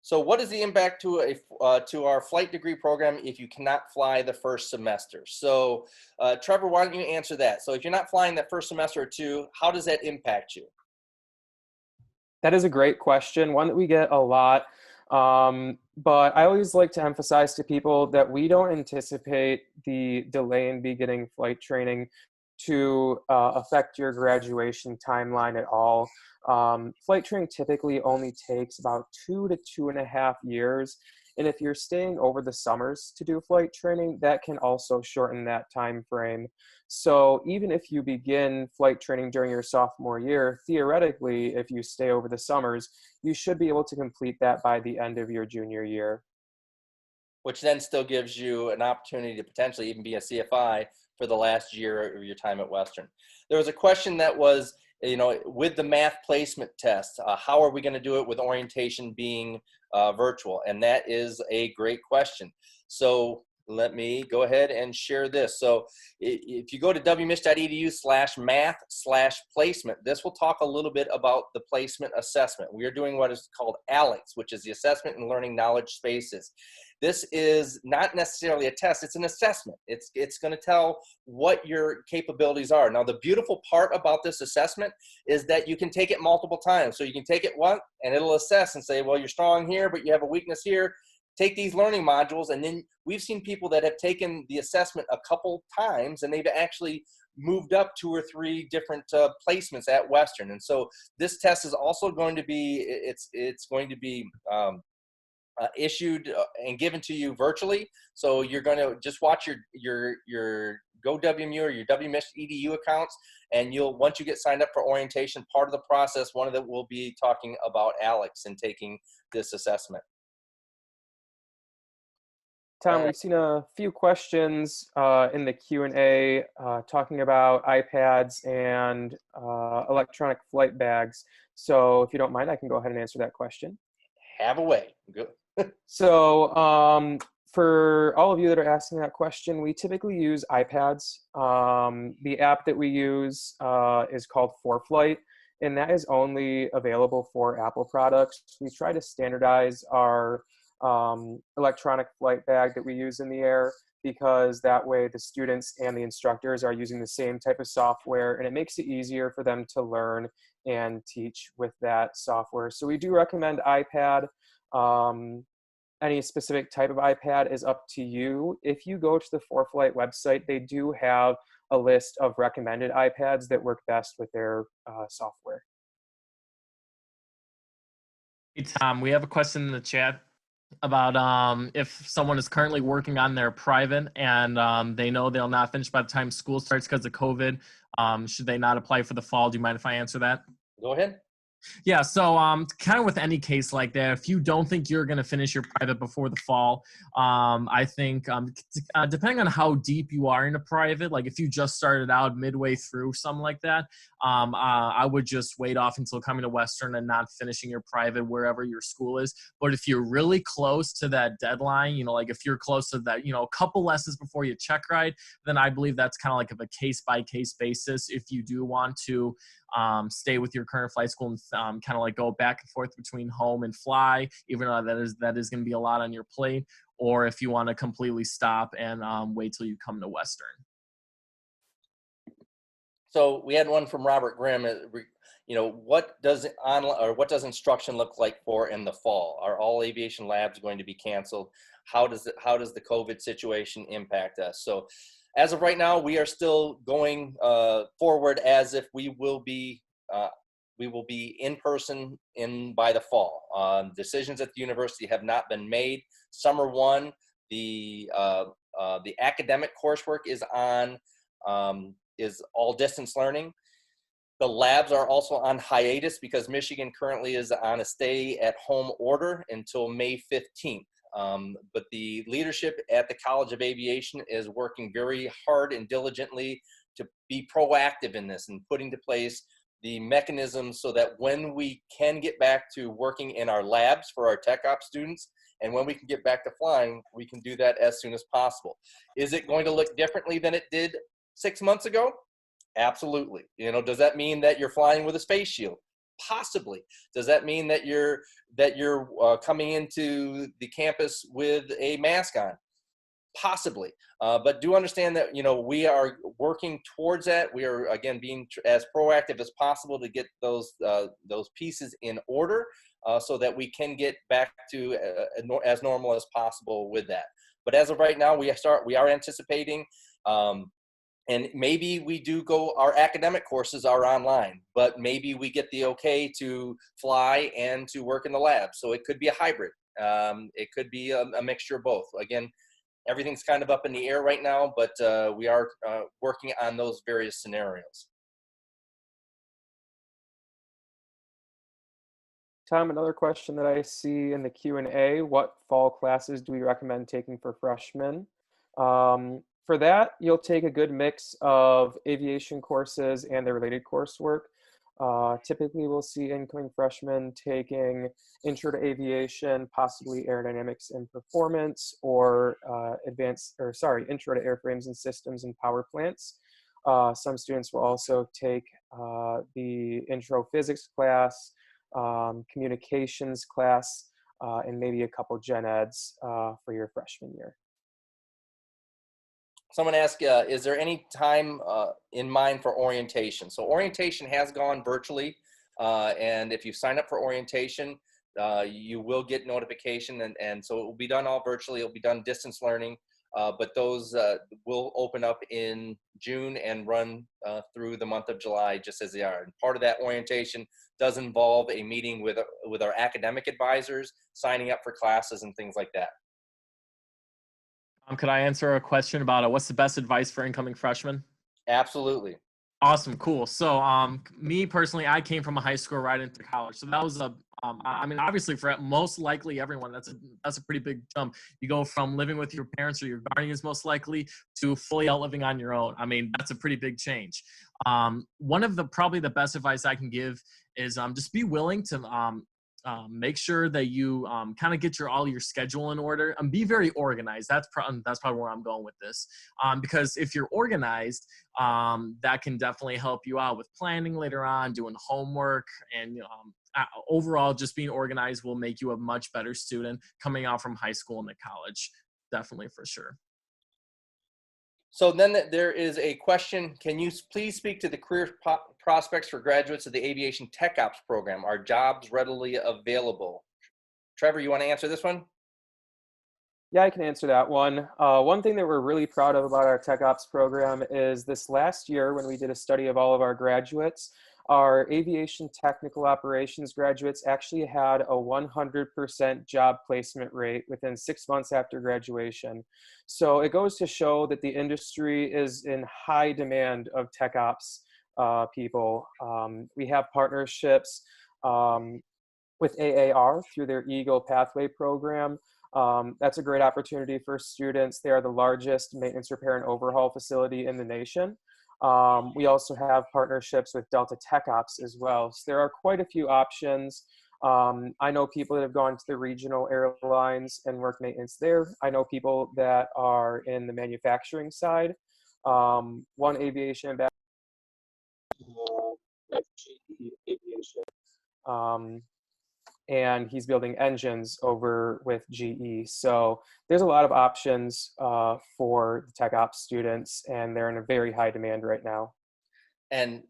So what is the impact to our flight degree program if you cannot fly the first semester? So Trevor, why don't you answer that? So if you're not flying that first semester or two, how does that impact you? That is a great question, one that we get a lot. But I always like to emphasize to people that we don't anticipate the delay in beginning flight training to affect your graduation timeline at all. Flight training typically only takes about 2 to 2.5 years. And if you're staying over the summers to do flight training, that can also shorten that time frame. So even if you begin flight training during your sophomore year, theoretically, if you stay over the summers, you should be able to complete that by the end of your junior year. Which then still gives you an opportunity to potentially even be a CFI for the last year of your time at Western. There was a question that was, with the math placement test, how are we going to do it with orientation being virtual? And that is a great question. So let me go ahead and share this. So if you go to wmich.edu/math/placement, this will talk a little bit about the placement assessment. We are doing what is called ALEX, which is the Assessment and Learning Knowledge Spaces. This is not necessarily a test, it's an assessment. It's going to tell what your capabilities are. Now, the beautiful part about this assessment is that you can take it multiple times. So you can take it once and it'll assess and say, well, you're strong here, but you have a weakness here. Take these learning modules, and then we've seen people that have taken the assessment a couple times and they've actually moved up 2 or 3 different placements at Western. And so this test is also going to be, it's going to be issued and given to you virtually. So you're going to just watch your GoWMU or your WMich EDU accounts, and once you get signed up for orientation, part of the process, one of them will be talking about ALEX and taking this assessment. Tom, we've seen a few questions in the Q&A talking about iPads and electronic flight bags. So if you don't mind, I can go ahead and answer that question. Have a way. Good. So for all of you that are asking that question, we typically use iPads. The app that we use is called ForeFlight, and that is only available for Apple products. We try to standardize our electronic flight bag that we use in the air, because that way the students and the instructors are using the same type of software, and it makes it easier for them to learn and teach with that software. So we do recommend iPad. Any specific type of iPad is up to you. If you go to the ForeFlight website, they do have a list of recommended iPads that work best with their software. Hey, Tom, we have a question in the chat about if someone is currently working on their private and they know they'll not finish by the time school starts because of COVID, should they not apply for the fall? Do you mind if I answer that? Go ahead. Yeah, so kind of with any case like that, if you don't think you're going to finish your private before the fall, I think depending on how deep you are into private, like if you just started out midway through, something like that, I would just wait off until coming to Western and not finishing your private wherever your school is. But if you're really close to that deadline, like if you're close to that, a couple lessons before you check ride, then I believe that's kind of like of a case-by-case basis. If you do want to stay with your current flight school and kind of like go back and forth between home and fly, even though that is going to be a lot on your plate, or if you want to completely stop and wait till you come to Western. So we had one from Robert Grimm. What does instruction look like for in the fall? Are all aviation labs going to be canceled? How does the COVID situation impact us? So as of right now, we are still going forward as if we will be in person by the fall. Decisions at the university have not been made. Summer 1, the academic coursework is all distance learning. The labs are also on hiatus because Michigan currently is on a stay-at-home order until May 15th. But the leadership at the College of Aviation is working very hard and diligently to be proactive in this and putting into place the mechanisms so that when we can get back to working in our labs for our tech ops students and when we can get back to flying, we can do that as soon as possible. Is it going to look differently than it did 6 months ago? Absolutely. Does that mean that you're flying with a space shield? Possibly. Does that mean that you're coming into the campus with a mask on? Possibly. But do understand that we are working towards that. We are again being as proactive as possible to get those pieces in order so that we can get back to as normal as possible with that. But as of right now, we are anticipating And maybe we do go, our academic courses are online, but maybe we get the okay to fly and to work in the lab. So it could be a hybrid. It could be a mixture of both. Again, everything's kind of up in the air right now, but we are working on those various scenarios. Tom, another question that I see in the Q&A, what fall classes do we recommend taking for freshmen? For that, you'll take a good mix of aviation courses and the related coursework. Typically, we'll see incoming freshmen taking Intro to Aviation, possibly Aerodynamics and Performance, or Intro to Airframes and Systems and Power Plants. Some students will also take the Intro Physics class, communications class, and maybe a couple gen eds for your freshman year. Someone asked, is there any time in mind for orientation? So orientation has gone virtually, and if you sign up for orientation, you will get notification, and so it will be done all virtually. It'll be done distance learning, but those will open up in June and run through the month of July, just as they are. And part of that orientation does involve a meeting with our academic advisors, signing up for classes and things like that. Could I answer a question about what's the best advice for incoming freshmen? Absolutely. Awesome, cool. So me personally, I came from a high school right into college. So that was I mean, obviously for most likely everyone, that's a pretty big jump. You go from living with your parents or your guardians most likely to fully out living on your own. I mean, that's a pretty big change. One of probably the best advice I can give is just be willing to make sure that you kind of get all your schedule in order and be very organized. That's probably where I'm going with this. Because if you're organized, that can definitely help you out with planning later on, doing homework, and overall just being organized will make you a much better student coming out from high school into college. Definitely, for sure. So then there is a question, can you please speak to the career prospects for graduates of the Aviation Tech Ops program? Are jobs readily available? Trevor, you want to answer this one? Yeah, I can answer that one. One thing that we're really proud of about our Tech Ops program is this last year when we did a study of all of our graduates, our aviation technical operations graduates actually had a 100% job placement rate within 6 months after graduation. So it goes to show that the industry is in high demand of tech ops people. We have partnerships with AAR through their Eagle Pathway program. That's a great opportunity for students. They are the largest maintenance, repair, and overhaul facility in the nation. We also have partnerships with Delta Tech Ops as well. So there are quite a few options. I know people that have gone to the regional airlines and work maintenance there. I know people that are in the manufacturing side. One aviation ambassador with GE Aviation. And he's building engines over with GE. So there's a lot of options for the tech ops students, and they're in a very high demand right now. And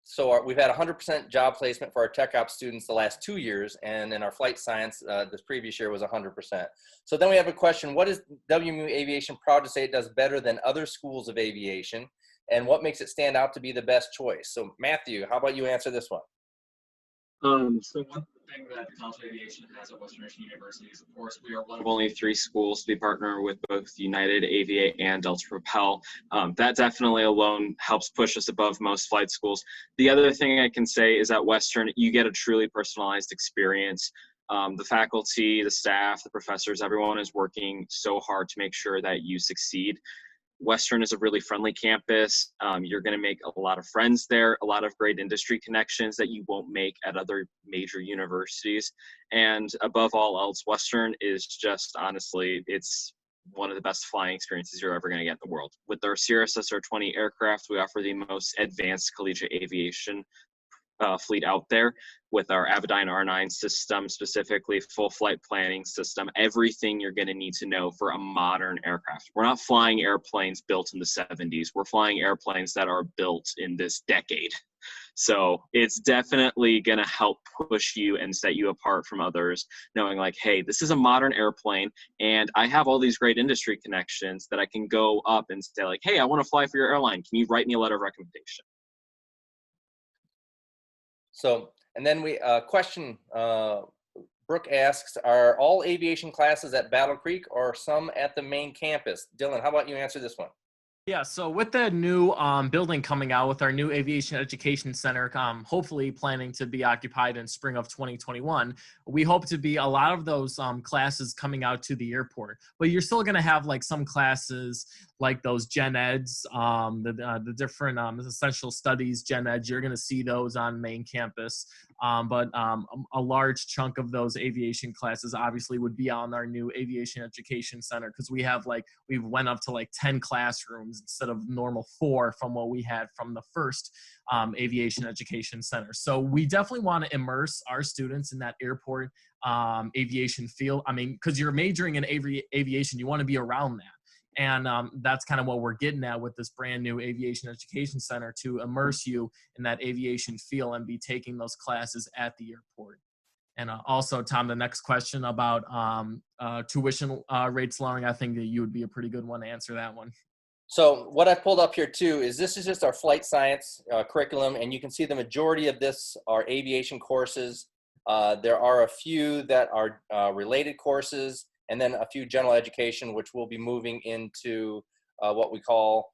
so we've had 100% job placement for our tech ops students the last 2 years, and in our flight science, this previous year was 100%. So then we have a question, what is WMU Aviation proud to say it does better than other schools of aviation, and what makes it stand out to be the best choice? So Matthew, how about you answer this one? So one thing that the College of Aviation has at Western Michigan University is, of course, we are one of only 3 schools to be partnered with both United, Aviate, and Delta Propel. That definitely alone helps push us above most flight schools. The other thing I can say is at Western, you get a truly personalized experience. The faculty, the staff, the professors, everyone is working so hard to make sure that you succeed. Western is a really friendly campus. You're going to make a lot of friends there, a lot of great industry connections that you won't make at other major universities. And above all else, Western is just, honestly, it's one of the best flying experiences you're ever going to get in the world. With our Cirrus SR-20 aircraft, we offer the most advanced collegiate aviation fleet out there, with our Avidyne R9 system, specifically full flight planning system, everything you're going to need to know for a modern aircraft. We're not flying airplanes built in the 70s. We're flying airplanes that are built in this decade. So it's definitely going to help push you and set you apart from others, knowing like, hey, this is a modern airplane and I have all these great industry connections that I can go up and say like, hey, I want to fly for your airline. Can you write me a letter of recommendation? So, and then we question, Brooke asks, are all aviation classes at Battle Creek or some at the main campus? Dylan, how about you answer this one? Yeah, so with the new building coming out with our new Aviation Education Center, hopefully planning to be occupied in spring of 2021, we hope to be a lot of those classes coming out to the airport. But you're still going to have like some classes like those gen eds, the different essential studies gen eds. You're going to see those on main campus. But a large chunk of those aviation classes obviously would be on our new Aviation Education Center, because we've went up to like 10 classrooms instead of normal 4 from what we had from the first Aviation Education Center. So we definitely want to immerse our students in that airport aviation field. I mean, because you're majoring in aviation, you want to be around that. And that's kind of what we're getting at with this brand new Aviation Education Center, to immerse you in that aviation field and be taking those classes at the airport. And also, Tom, the next question about tuition rates lowering, I think that you would be a pretty good one to answer that one. So what I pulled up here too is this is just our flight science curriculum, and you can see the majority of this are aviation courses. There are a few that are related courses, and then a few general education, which will be moving into what we call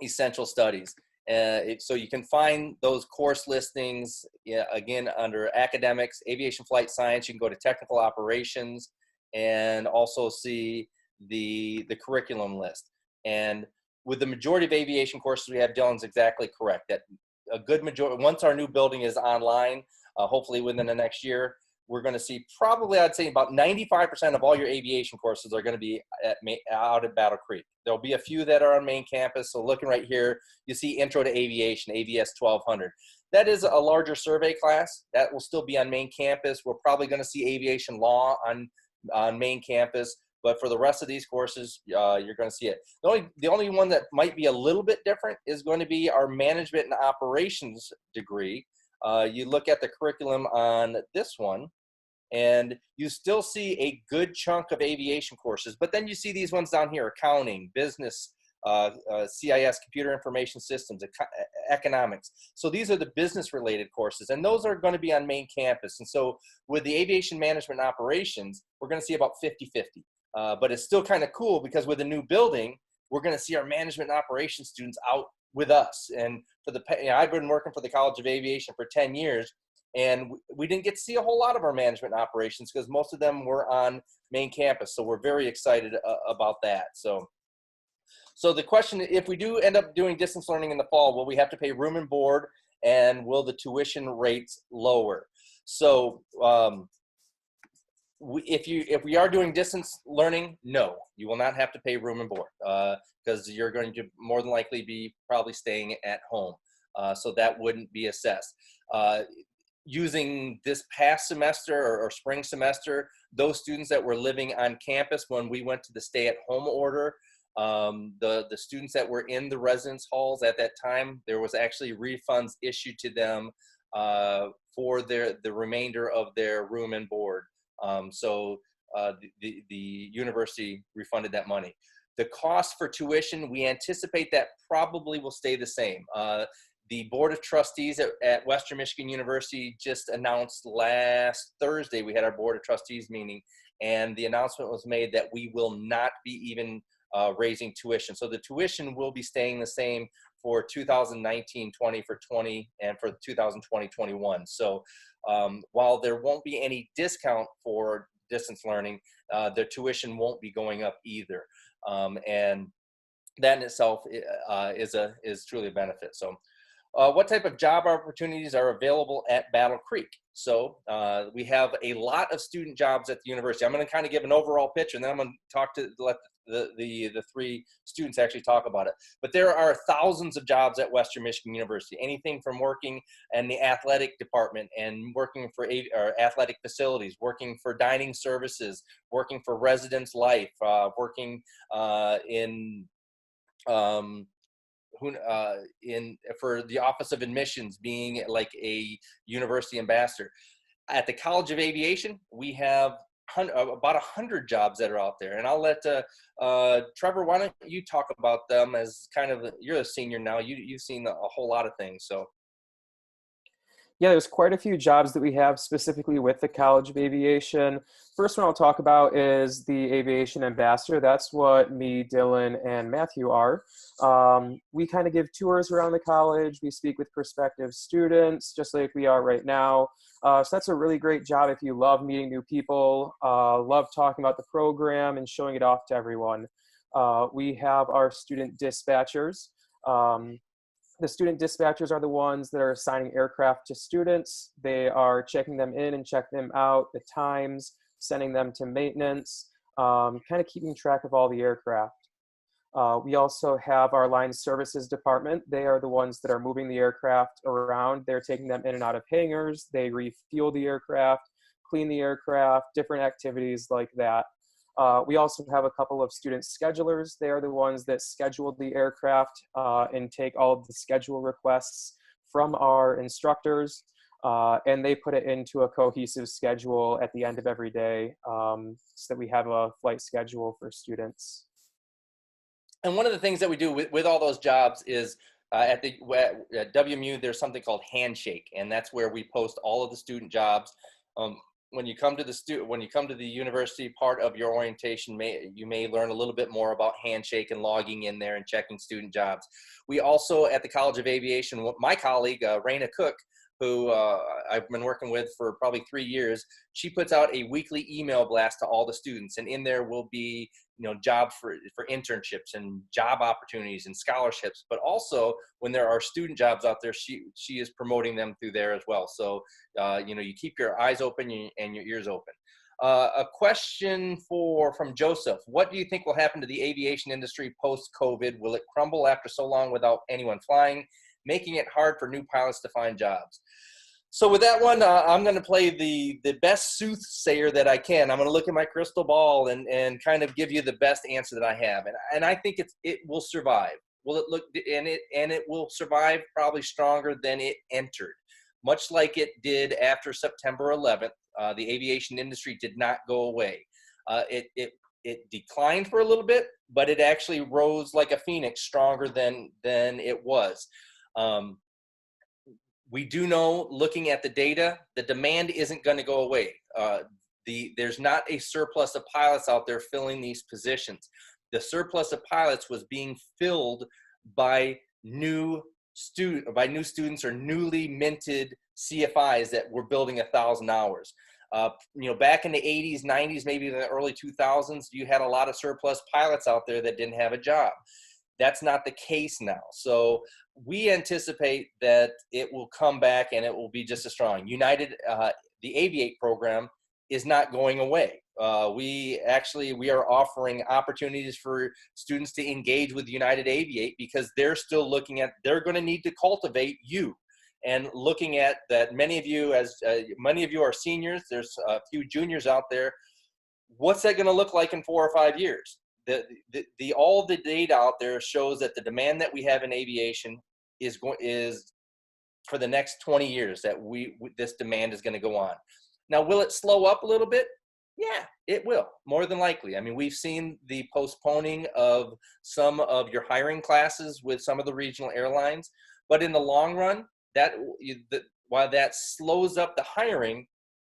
essential studies. So you can find those course listings, again, under academics, aviation flight science. You can go to technical operations and also see the curriculum list. And with the majority of aviation courses we have, Dylan's exactly correct, that a good majority, once our new building is online, hopefully within the next year, we're going to see probably, I'd say about 95% of all your aviation courses are going to be out at Battle Creek. There'll be a few that are on main campus. So looking right here, you see Intro to Aviation, AVS 1200. That is a larger survey class. That will still be on main campus. We're probably going to see aviation law on main campus. But for the rest of these courses, you're going to see it. The only one that might be a little bit different is going to be our management and operations degree. You look at the curriculum on this one, and you still see a good chunk of aviation courses. But then you see these ones down here: accounting, business, CIS, computer information systems, economics. So these are the business-related courses, and those are going to be on main campus. And so with the aviation management and operations, we're going to see about 50-50. But it's still kind of cool because with a new building, we're going to see our management and operations students out with us. And for I've been working for the College of Aviation for 10 years, and we didn't get to see a whole lot of our management and operations because most of them were on main campus. So we're very excited about that. So the question, if we do end up doing distance learning in the fall, will we have to pay room and board, and will the tuition rates lower? So if we are doing distance learning, no, you will not have to pay room and board because you're going to more than likely be probably staying at home. So that wouldn't be assessed. Using this past semester or spring semester, those students that were living on campus when we went to the stay-at-home order, the students that were in the residence halls at that time, there was actually refunds issued to them for the remainder of their room and board. So the university refunded that money. The cost for tuition, we anticipate that probably will stay the same. The Board of Trustees at Western Michigan University just announced last Thursday, we had our Board of Trustees meeting, and the announcement was made that we will not be even raising tuition. So the tuition will be staying the same for 2019-20 for 20 and for 2020-21. So while there won't be any discount for distance learning, the tuition won't be going up either. And that in itself is truly a benefit. So what type of job opportunities are available at Battle Creek? So we have a lot of student jobs at the university. I'm going to kind of give an overall picture, and then I'm going to let the three students actually talk about it. But there are thousands of jobs at Western Michigan University, anything from working in the athletic department and working for athletic facilities, working for dining services, working for residence life, working in for the Office of Admissions, being like a university ambassador. At the College of Aviation, we have about 100 jobs that are out there, and I'll let Trevor, why don't you talk about them, as kind of, you're a senior now, you've seen a whole lot of things. So yeah, there's quite a few jobs that we have specifically with the College of Aviation. First one I'll talk about is the Aviation Ambassador. That's what me, Dylan, and Matthew are. We kind of give tours around the college. We speak with prospective students, just like we are right now. So that's a really great job if you love meeting new people, love talking about the program and showing it off to everyone. We have our student dispatchers. The student dispatchers are the ones that are assigning aircraft to students. They are checking them in and checking them out, the times, sending them to maintenance, kind of keeping track of all the aircraft. We also have our line services department. They are the ones that are moving the aircraft around. They're taking them in and out of hangars. They refuel the aircraft, clean the aircraft, different activities like that. We also have a couple of student schedulers. They are the ones that schedule the aircraft and take all of the schedule requests from our instructors, and they put it into a cohesive schedule at the end of every day, so that we have a flight schedule for students. And one of the things that we do with all those jobs is at WMU, there's something called Handshake, and that's where we post all of the student jobs. When you come to the university, part of your orientation, you may learn a little bit more about Handshake and logging in there and checking student jobs. We also, at the College of Aviation, my colleague, Raina Cook, who I've been working with for probably 3 years, she puts out a weekly email blast to all the students, and in there will be, jobs for internships and job opportunities and scholarships. But also, when there are student jobs out there, she is promoting them through there as well. So you keep your eyes open and your ears open. A question from Joseph: what do you think will happen to the aviation industry post-COVID? Will it crumble after so long without anyone flying, making it hard for new pilots to find jobs? So with that one, I'm going to play the best soothsayer that I can. I'm going to look at my crystal ball and kind of give you the best answer that I have. And I think it will survive. Will it look, and it will survive probably stronger than it entered. Much like it did after September 11th, the aviation industry did not go away. It declined for a little bit, but it actually rose like a phoenix, stronger than it was. We do know, looking at the data, the demand isn't going to go away. There's not a surplus of pilots out there filling these positions. The surplus of pilots was being filled by new students or newly minted CFIs that were building 1,000 hours. Back in the 80s, 90s, maybe in the early 2000s, you had a lot of surplus pilots out there that didn't have a job. That's not the case now. So we anticipate that it will come back and it will be just as strong. United, the Aviate program is not going away. We are offering opportunities for students to engage with United Aviate, because they're still they're going to need to cultivate you. And looking at that, many of you are seniors, there's a few juniors out there. What's that going to look like in 4 or 5 years? All the data out there shows that the demand that we have in aviation is for the next 20 years, that this demand is going to go on. Now, will it slow up a little bit? Yeah, it will, more than likely. I mean, we've seen the postponing of some of your hiring classes with some of the regional airlines, but in the long run, while that slows up the hiring,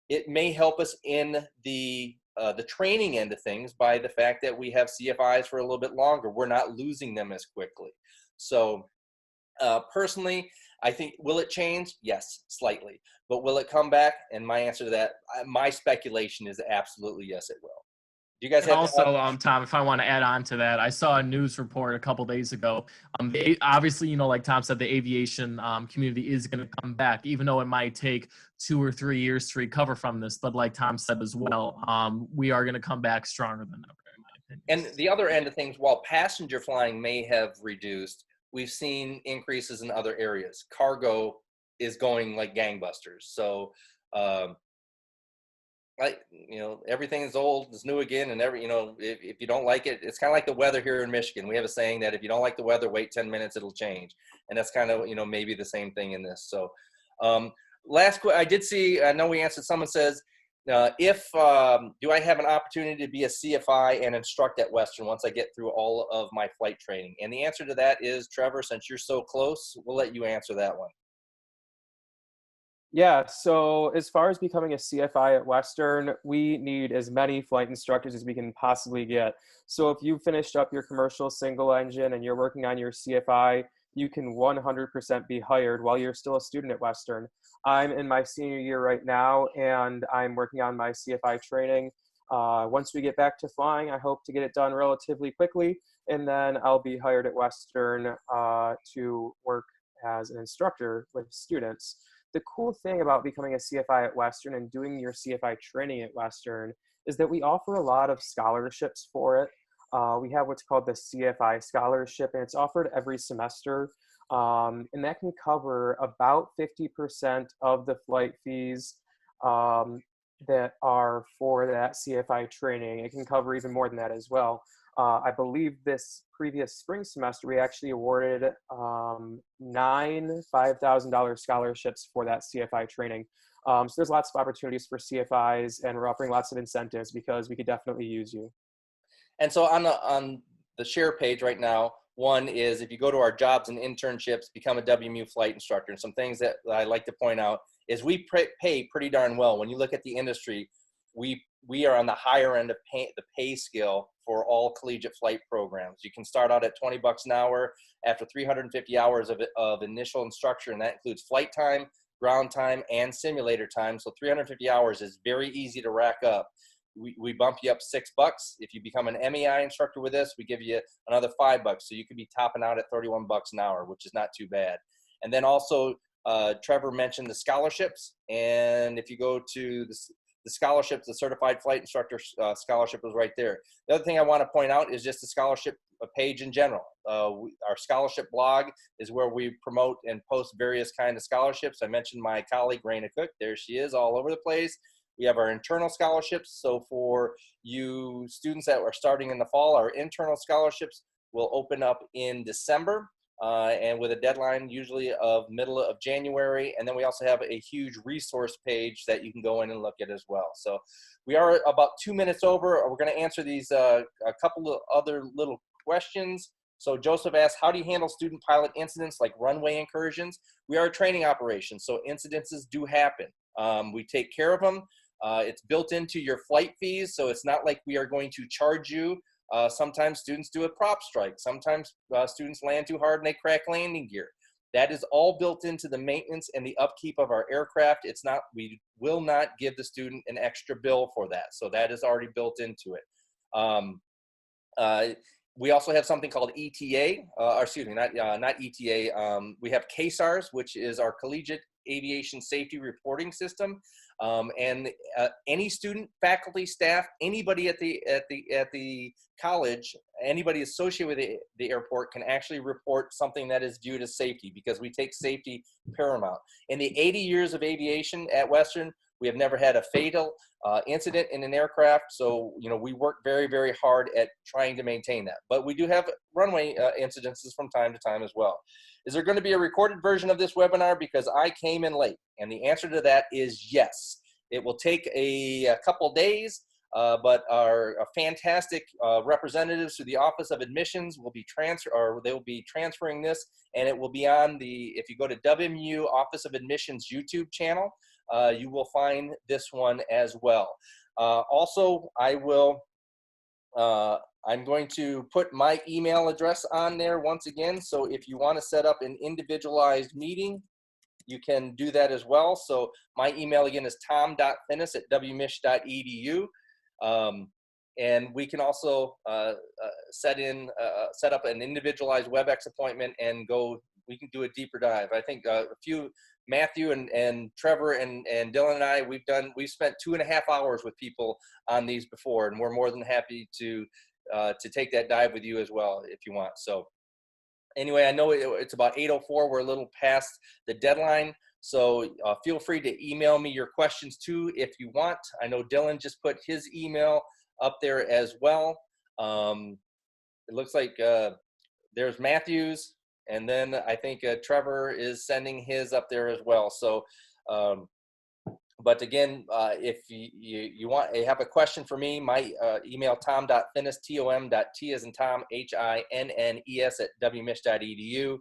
it may help us in the training end of things by the fact that we have CFIs for a little bit longer. We're not losing them as quickly. So personally, I think, will it change? Yes, slightly. But will it come back? And my answer to that, my speculation is absolutely yes, it will. Do you guys have also, Tom, if I want to add on to that, I saw a news report a couple days ago. Obviously, like Tom said, the aviation community is going to come back, even though it might take 2 or 3 years to recover from this. But like Tom said as well, we are going to come back stronger than ever, in my opinion. And the other end of things, while passenger flying may have reduced, we've seen increases in other areas. Cargo is going like gangbusters. So like, everything is old is new again, and if you don't like it, it's kind of like the weather here in Michigan. We have a saying that if you don't like the weather, wait 10 minutes, it'll change. And that's kind of, maybe the same thing in this. So I did see, I know we answered, someone says, do I have an opportunity to be a CFI and instruct at Western once I get through all of my flight training? And the answer to that is, Trevor, since you're so close, we'll let you answer that one. Yeah, so as far as becoming a CFI at Western, we need as many flight instructors as we can possibly get. So if you finished up your commercial single engine and you're working on your CFI, you can 100% be hired while you're still a student at Western. I'm in my senior year right now, and I'm working on my CFI training. Once we get back to flying, I hope to get it done relatively quickly, and then I'll be hired at Western to work as an instructor with students. The cool thing about becoming a CFI at Western and doing your CFI training at Western is that we offer a lot of scholarships for it. We have what's called the CFI Scholarship, and it's offered every semester. And that can cover about 50% of the flight fees that are for that CFI training. It can cover even more than that as well. I believe this previous spring semester, we actually awarded 9 $5,000 scholarships for that CFI training. So there's lots of opportunities for CFIs, and we're offering lots of incentives because we could definitely use you. And so on the share page right now, one is if you go to our jobs and internships, become a WMU flight instructor. And some things that I like to point out is we pay pretty darn well. When you look at the industry, we are on the higher end of the pay scale for all collegiate flight programs. You can start out at $20 an hour after 350 hours of initial instruction, and that includes flight time, ground time, and simulator time. So 350 hours is very easy to rack up. We bump you up $6. If you become an MEI instructor with us, we give you another $5. So you could be topping out at $31 an hour, which is not too bad. And then also, Trevor mentioned the scholarships. And if you go to the scholarships, the certified flight instructor scholarship is right there. The other thing I want to point out is just the scholarship page in general. Our scholarship blog is where we promote and post various kinds of scholarships. I mentioned my colleague, Raina Cook. There she is, all over the place. We have our internal scholarships. So for you students that are starting in the fall, our internal scholarships will open up in December. And with a deadline usually of middle of January. And then we also have a huge resource page that you can go in and look at as well. So we are about 2 minutes over. We're going to answer these a couple of other little questions. So Joseph asked, how do you handle student pilot incidents like runway incursions? We are a training operation, so incidences do happen. We take care of them. It's built into your flight fees, so it's not like we are going to charge you. Sometimes students do a prop strike. Sometimes students land too hard and they crack landing gear. That is all built into the maintenance and the upkeep of our aircraft. It's not, we will not give the student an extra bill for that. So that is already built into it. We also have something called ETA, not ETA. We have KSARS, which is our Collegiate Aviation Safety Reporting System. And any student, faculty, staff, anybody at the college, anybody associated with the airport can actually report something that is viewed as safety, because we take safety paramount. In the 80 years of aviation at Western, we have never had a fatal incident in an aircraft. So, we work very, very hard at trying to maintain that. But we do have runway incidences from time to time as well. Is there going to be a recorded version of this webinar? Because I came in late. And the answer to that is yes. It will take a couple days, but our fantastic representatives through the Office of Admissions will be they will be transferring this, and it will be on if you go to WMU Office of Admissions YouTube channel, you will find this one as well. Also, I'm going to put my email address on there once again. So if you want to set up an individualized meeting, you can do that as well. So my email again is tom.finnis@wmich.edu. And we can also set up an individualized Webex appointment and we can do a deeper dive. I think Matthew and Trevor and Dylan and I, we've spent 2.5 hours with people on these before, and we're more than happy to take that dive with you as well if you want. So anyway, I know it's about 8:04. We're a little past the deadline. So feel free to email me your questions too if you want. I know Dylan just put his email up there as well. It looks like there's Matthew's, and then I think Trevor is sending his up there as well. So, but again, if you have a question for me, my email tom.finnes, tom.t as in Tom, HINNES @wmich.edu.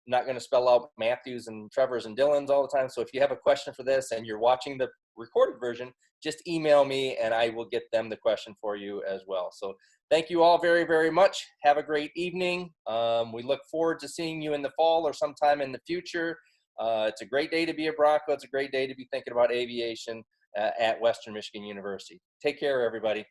I'm not going to spell out Matthews and Trevor's and Dylan's all the time. So if you have a question for this and you're watching the recorded version, just email me and I will get them the question for you as well. So thank you all very, very much. Have a great evening. We look forward to seeing you in the fall or sometime in the future. It's a great day to be a Bronco. It's a great day to be thinking about aviation at Western Michigan University. Take care, everybody.